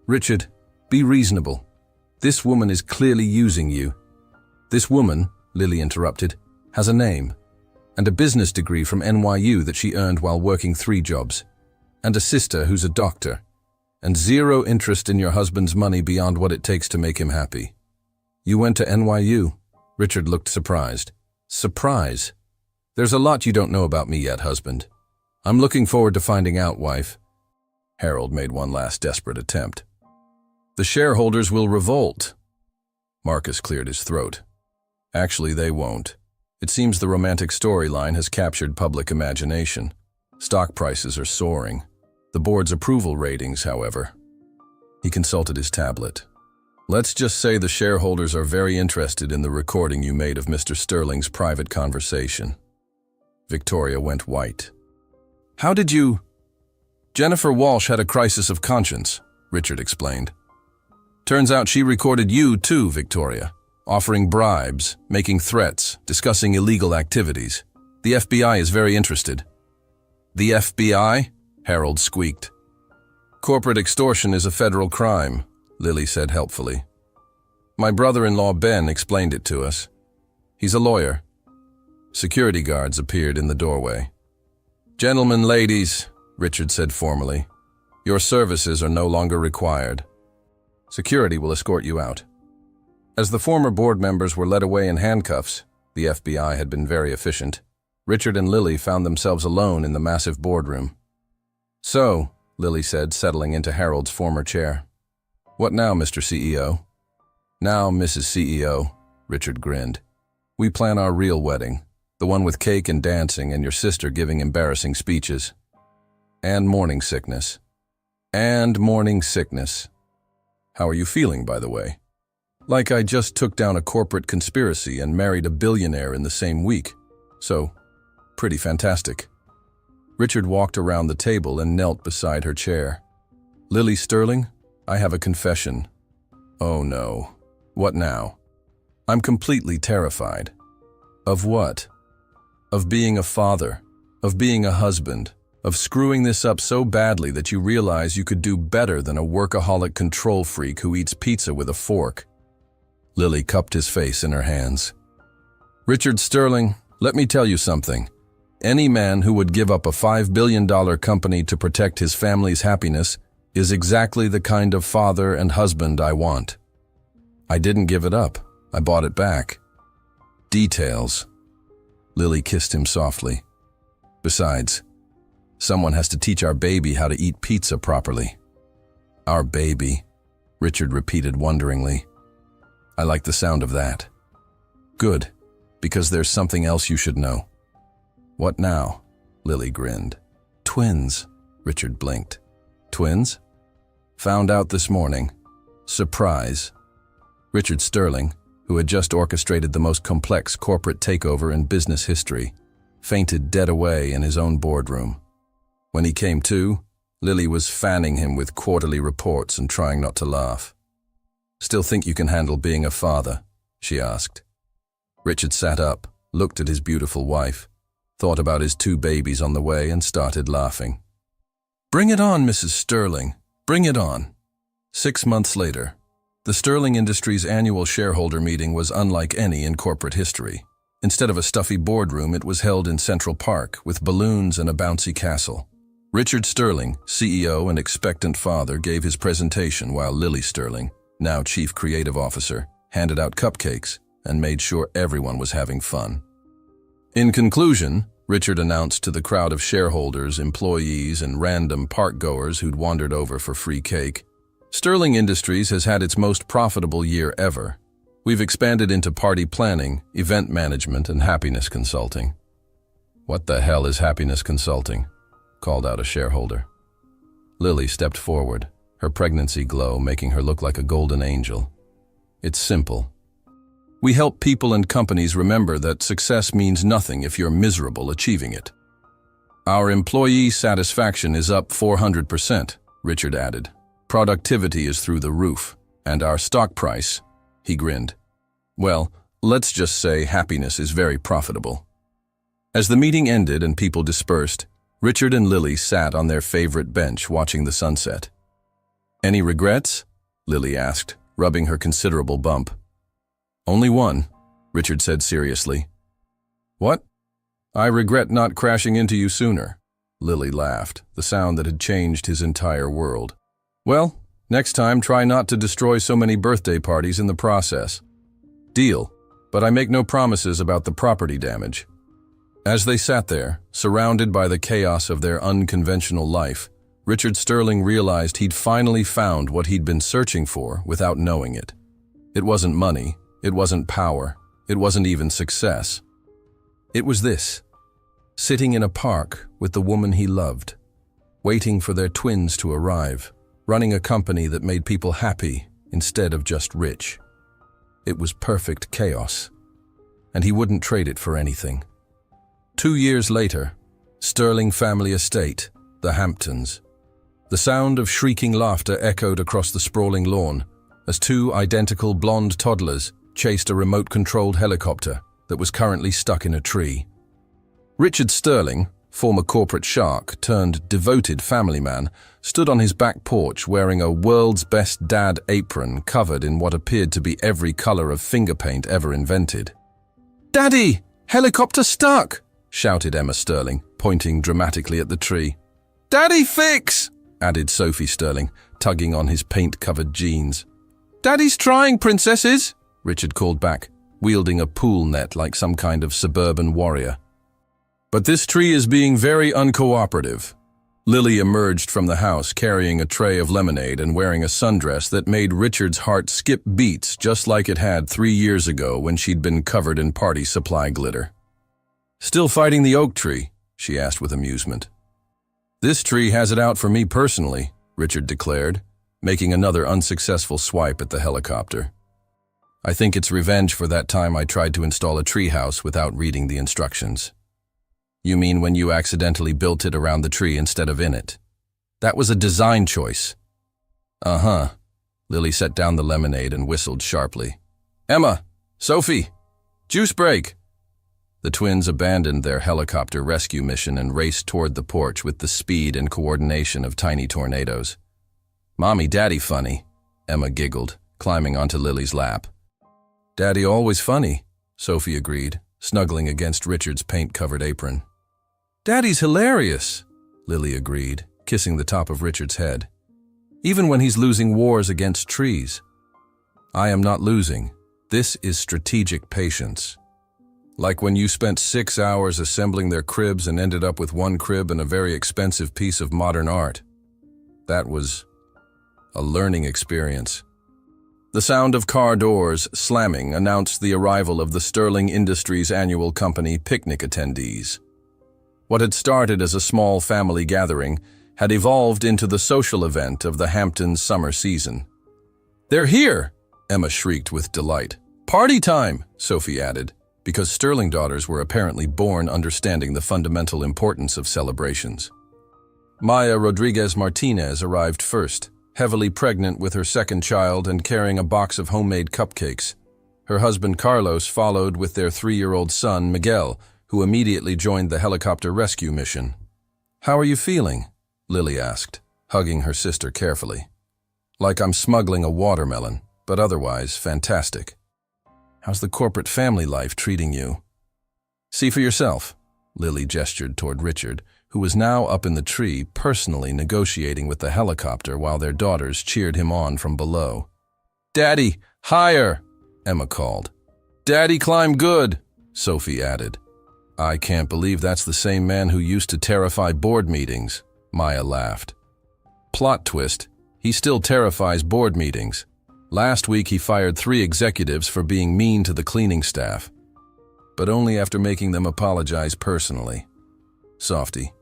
Richard, be reasonable. This woman is clearly using you. This woman, Lily interrupted, has a name, and a business degree from NYU that she earned while working 3 jobs, and a sister who's a doctor, and 0 interest in your husband's money beyond what it takes to make him happy. You went to NYU? Richard looked surprised. Surprise? There's a lot you don't know about me yet, husband. I'm looking forward to finding out, wife. Harold made one last desperate attempt. The shareholders will revolt. Marcus cleared his throat. Actually, they won't. It seems the romantic storyline has captured public imagination. Stock prices are soaring. The board's approval ratings, however. He consulted his tablet. Let's just say the shareholders are very interested in the recording you made of Mr. Sterling's private conversation. Victoria went white. How did you... Jennifer Walsh had a crisis of conscience, Richard explained. Turns out she recorded you too, Victoria. Offering bribes, making threats, discussing illegal activities. The FBI is very interested. The FBI? Harold squeaked. Corporate extortion is a federal crime, Lily said helpfully. My brother-in-law Ben explained it to us. He's a lawyer. Security guards appeared in the doorway. Gentlemen, ladies, Richard said formally, your services are no longer required. Security will escort you out. As the former board members were led away in handcuffs, the FBI had been very efficient, Richard and Lily found themselves alone in the massive boardroom. So, Lily said, settling into Harold's former chair. What now, Mr. CEO? Now, Mrs. CEO, Richard grinned. We plan our real wedding, the one with cake and dancing and your sister giving embarrassing speeches. And morning sickness. And morning sickness. How are you feeling, by the way? Like I just took down a corporate conspiracy and married a billionaire in the same week. So, pretty fantastic. Richard walked around the table and knelt beside her chair. Lily Sterling, I have a confession. Oh no. What now? I'm completely terrified. Of what? Of being a father. Of being a husband. Of screwing this up so badly that you realize you could do better than a workaholic control freak who eats pizza with a fork. Lily cupped his face in her hands. Richard Sterling, let me tell you something. Any man who would give up a $5 billion company to protect his family's happiness is exactly the kind of father and husband I want. I didn't give it up. I bought it back. Details. Lily kissed him softly. Besides, someone has to teach our baby how to eat pizza properly. Our baby, Richard repeated wonderingly. I like the sound of that. Good, because there's something else you should know. What now? Lily grinned. Twins, Richard blinked. Twins? Found out this morning. Surprise. Richard Sterling, who had just orchestrated the most complex corporate takeover in business history, fainted dead away in his own boardroom. When he came to, Lily was fanning him with quarterly reports and trying not to laugh. Still think you can handle being a father? She asked. Richard sat up, looked at his beautiful wife, thought about his 2 babies on the way and started laughing. Bring it on, Mrs. Sterling. Bring it on. 6 months later, the Sterling Industries annual shareholder meeting was unlike any in corporate history. Instead of a stuffy boardroom, it was held in Central Park with balloons and a bouncy castle. Richard Sterling, CEO and expectant father, gave his presentation while Lily Sterling, now Chief Creative Officer, handed out cupcakes and made sure everyone was having fun. In conclusion, Richard announced to the crowd of shareholders, employees, and random park-goers who'd wandered over for free cake, Sterling Industries has had its most profitable year ever. We've expanded into party planning, event management, and happiness consulting. What the hell is happiness consulting? Called out a shareholder. Lily stepped forward, her pregnancy glow making her look like a golden angel. It's simple. We help people and companies remember that success means nothing if you're miserable achieving it. Our employee satisfaction is up 400%, Richard added. Productivity is through the roof, and our stock price, he grinned. Well, let's just say happiness is very profitable. As the meeting ended and people dispersed, Richard and Lily sat on their favorite bench watching the sunset. Any regrets? Lily asked, rubbing her considerable bump. Only one, Richard said seriously. What? I regret not crashing into you sooner. Lily laughed, the sound that had changed his entire world. Well, next time try not to destroy so many birthday parties in the process. Deal, but I make no promises about the property damage. As they sat there, surrounded by the chaos of their unconventional life, Richard Sterling realized he'd finally found what he'd been searching for without knowing it. It wasn't money, it wasn't power, it wasn't even success. It was this: sitting in a park with the woman he loved, waiting for their twins to arrive, running a company that made people happy instead of just rich. It was perfect chaos, and he wouldn't trade it for anything. 2 years later, Sterling family estate, the Hamptons. The sound of shrieking laughter echoed across the sprawling lawn as 2 identical blonde toddlers chased a remote-controlled helicopter that was currently stuck in a tree. Richard Sterling, former corporate shark turned devoted family man, stood on his back porch wearing a world's best dad apron covered in what appeared to be every color of finger paint ever invented. "Daddy! Helicopter stuck!" shouted Emma Sterling, pointing dramatically at the tree. "Daddy, fix!" added Sophie Sterling, tugging on his paint-covered jeans. "Daddy's trying, princesses!" Richard called back, wielding a pool net like some kind of suburban warrior. But this tree is being very uncooperative. Lily emerged from the house carrying a tray of lemonade and wearing a sundress that made Richard's heart skip beats just like it had 3 years ago when she'd been covered in party supply glitter. "Still fighting the oak tree?" she asked with amusement. "This tree has it out for me personally," Richard declared, making another unsuccessful swipe at the helicopter. "I think it's revenge for that time I tried to install a treehouse without reading the instructions." "You mean when you accidentally built it around the tree instead of in it? That was a design choice." "Uh-huh." Lily set down the lemonade and whistled sharply. "Emma! Sophie! Juice break!" The twins abandoned their helicopter rescue mission and raced toward the porch with the speed and coordination of tiny tornadoes. "Mommy, Daddy funny," Emma giggled, climbing onto Lily's lap. "Daddy always funny," Sophie agreed, snuggling against Richard's paint-covered apron. "Daddy's hilarious," Lily agreed, kissing the top of Richard's head. even when he's losing wars against trees. I am not losing. This is strategic patience. Like when you spent 6 hours assembling their cribs and ended up with one crib and a very expensive piece of modern art. That was a learning experience. The sound of car doors slamming announced the arrival of the Sterling Industries annual company picnic attendees. What had started as a small family gathering had evolved into the social event of the Hamptons summer season. "They're here!" Emma shrieked with delight. "Party time!" Sophie added, because Sterling daughters were apparently born understanding the fundamental importance of celebrations. Maya Rodriguez Martinez arrived first, heavily pregnant with her second child and carrying a box of homemade cupcakes. Her husband Carlos followed with their 3-year-old son Miguel, who immediately joined the helicopter rescue mission. "How are you feeling?" Lily asked, hugging her sister carefully. "Like I'm smuggling a watermelon, but otherwise fantastic." "How's the corporate family life treating you?" "See for yourself." Lily gestured toward Richard, who was now up in the tree, personally negotiating with the helicopter while their daughters cheered him on from below. "Daddy, higher!" Emma called. "Daddy, climb good!" Sophie added. "I can't believe that's the same man who used to terrify board meetings," Maya laughed. Plot twist, he still terrifies board meetings. Last week he fired 3 executives for being mean to the cleaning staff, but only after making them apologize personally. Softy.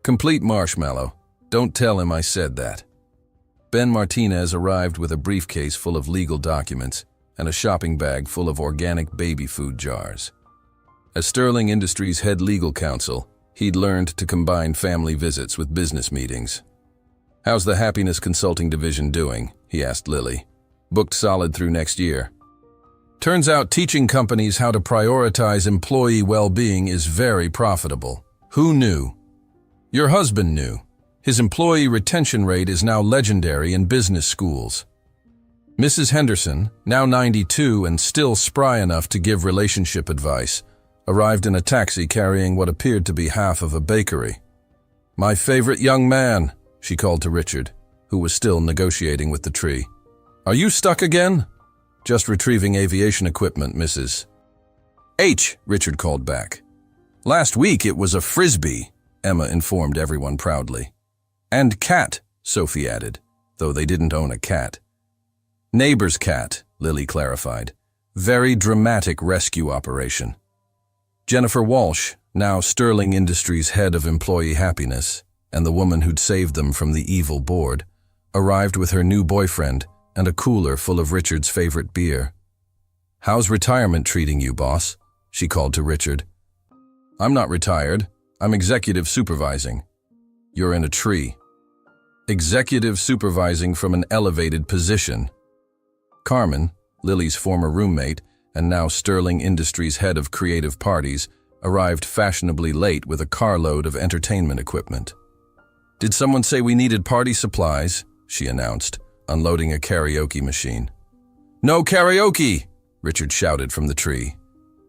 Complete marshmallow. Don't tell him I said that. Ben Martinez arrived with a briefcase full of legal documents and a shopping bag full of organic baby food jars. As Sterling Industries' head legal counsel, he'd learned to combine family visits with business meetings. "How's the happiness consulting division doing?" he asked Lily. "Booked solid through next year." "Turns out teaching companies how to prioritize employee well-being is very profitable. Who knew?" "Your husband knew. His employee retention rate is now legendary in business schools." Mrs. Henderson, now 92 and still spry enough to give relationship advice, arrived in a taxi carrying what appeared to be half of a bakery. "My favorite young man," she called to Richard, who was still negotiating with the tree. "Are you stuck again?" "Just retrieving aviation equipment, Mrs. H," Richard called back. "Last week it was a frisbee," Emma informed everyone proudly. "And cat," Sophie added, though they didn't own a cat. "Neighbor's cat," Lily clarified. "Very dramatic rescue operation." Jennifer Walsh, now Sterling Industries head of employee happiness, and the woman who'd saved them from the evil board, arrived with her new boyfriend and a cooler full of Richard's favorite beer. "How's retirement treating you, boss?" she called to Richard. "I'm not retired. I'm executive supervising." "You're in a tree." "Executive supervising from an elevated position." Carmen, Lily's former roommate, and now Sterling Industries head of creative parties, arrived fashionably late with a carload of entertainment equipment. "Did someone say we needed party supplies?" she announced, unloading a karaoke machine. "No karaoke!" Richard shouted from the tree.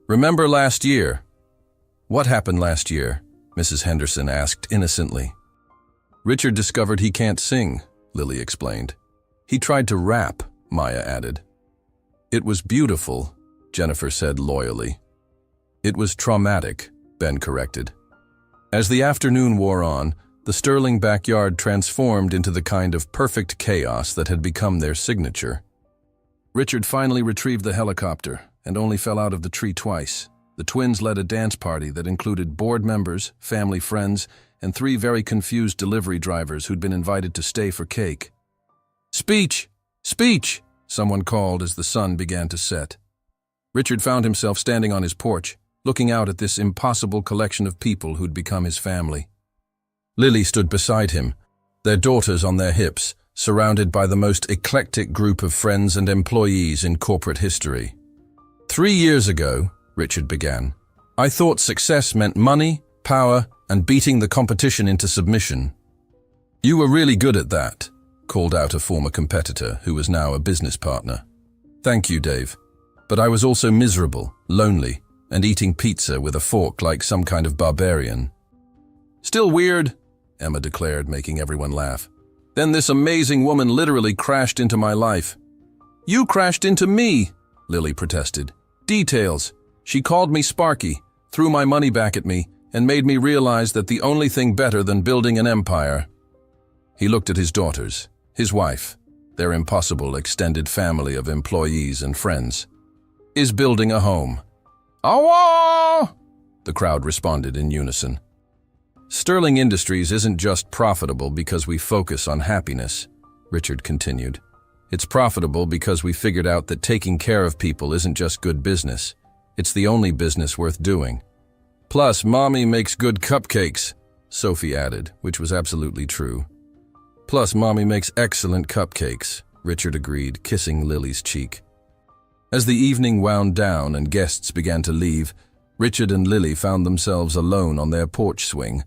"Remember last year?" "What happened last year?" Mrs. Henderson asked innocently. "Richard discovered he can't sing," Lily explained. "He tried to rap," Maya added. "It was beautiful," Jennifer said loyally. "It was traumatic," Ben corrected. As the afternoon wore on, the Sterling backyard transformed into the kind of perfect chaos that had become their signature. Richard finally retrieved the helicopter and only fell out of the tree twice. The twins led a dance party that included board members, family friends, and 3 very confused delivery drivers who'd been invited to stay for cake. "Speech! Speech!" someone called as the sun began to set. Richard found himself standing on his porch, looking out at this impossible collection of people who'd become his family. Lily stood beside him, their daughters on their hips, surrounded by the most eclectic group of friends and employees in corporate history. 3 years ago, Richard began, I thought success meant money, power, and beating the competition into submission. You were really good at that, called out a former competitor who was now a business partner. Thank you, Dave. But I was also miserable, lonely, and eating pizza with a fork like some kind of barbarian. Still weird, Emma declared, making everyone laugh. Then this amazing woman literally crashed into my life. You crashed into me, Lily protested. Details. She called me Sparky, threw my money back at me, and made me realize that the only thing better than building an empire. He looked at his daughters, his wife, their impossible extended family of employees and friends. Is building a home. Awa! The crowd responded in unison. Sterling Industries isn't just profitable because we focus on happiness, Richard continued. It's profitable because we figured out that taking care of people isn't just good business. It's the only business worth doing. Plus, Mommy makes good cupcakes, Sophie added, which was absolutely true. Plus, Mommy makes excellent cupcakes, Richard agreed, kissing Lily's cheek. As the evening wound down and guests began to leave, Richard and Lily found themselves alone on their porch swing,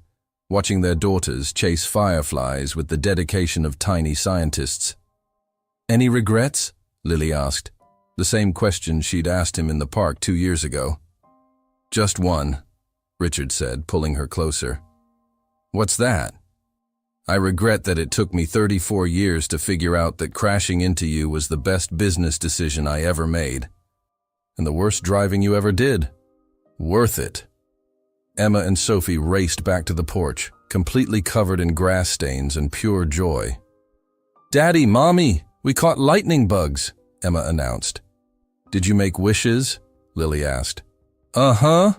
watching their daughters chase fireflies with the dedication of tiny scientists. Any regrets? Lily asked, the same question she'd asked him in the park 2 years ago. Just one, Richard said, pulling her closer. What's that? I regret that it took me 34 years to figure out that crashing into you was the best business decision I ever made. And the worst driving you ever did. Worth it. Emma and Sophie raced back to the porch, completely covered in grass stains and pure joy. Daddy, Mommy, we caught lightning bugs, Emma announced. Did you make wishes? Lily asked. Uh-huh.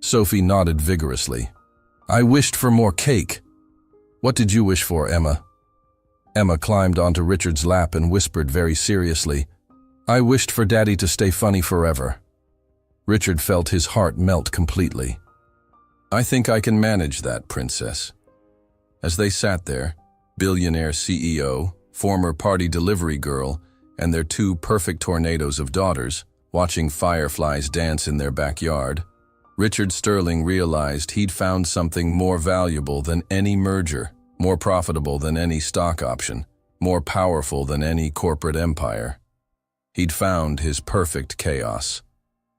Sophie nodded vigorously. I wished for more cake. What did you wish for, Emma? Emma climbed onto Richard's lap and whispered very seriously, I wished for Daddy to stay funny forever. Richard felt his heart melt completely. I think I can manage that, Princess. As they sat there, billionaire CEO, former party delivery girl, and their 2 perfect tornadoes of daughters, watching fireflies dance in their backyard, Richard Sterling realized he'd found something more valuable than any merger, more profitable than any stock option, more powerful than any corporate empire. He'd found his perfect chaos,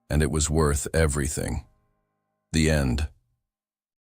and it was worth everything. The end.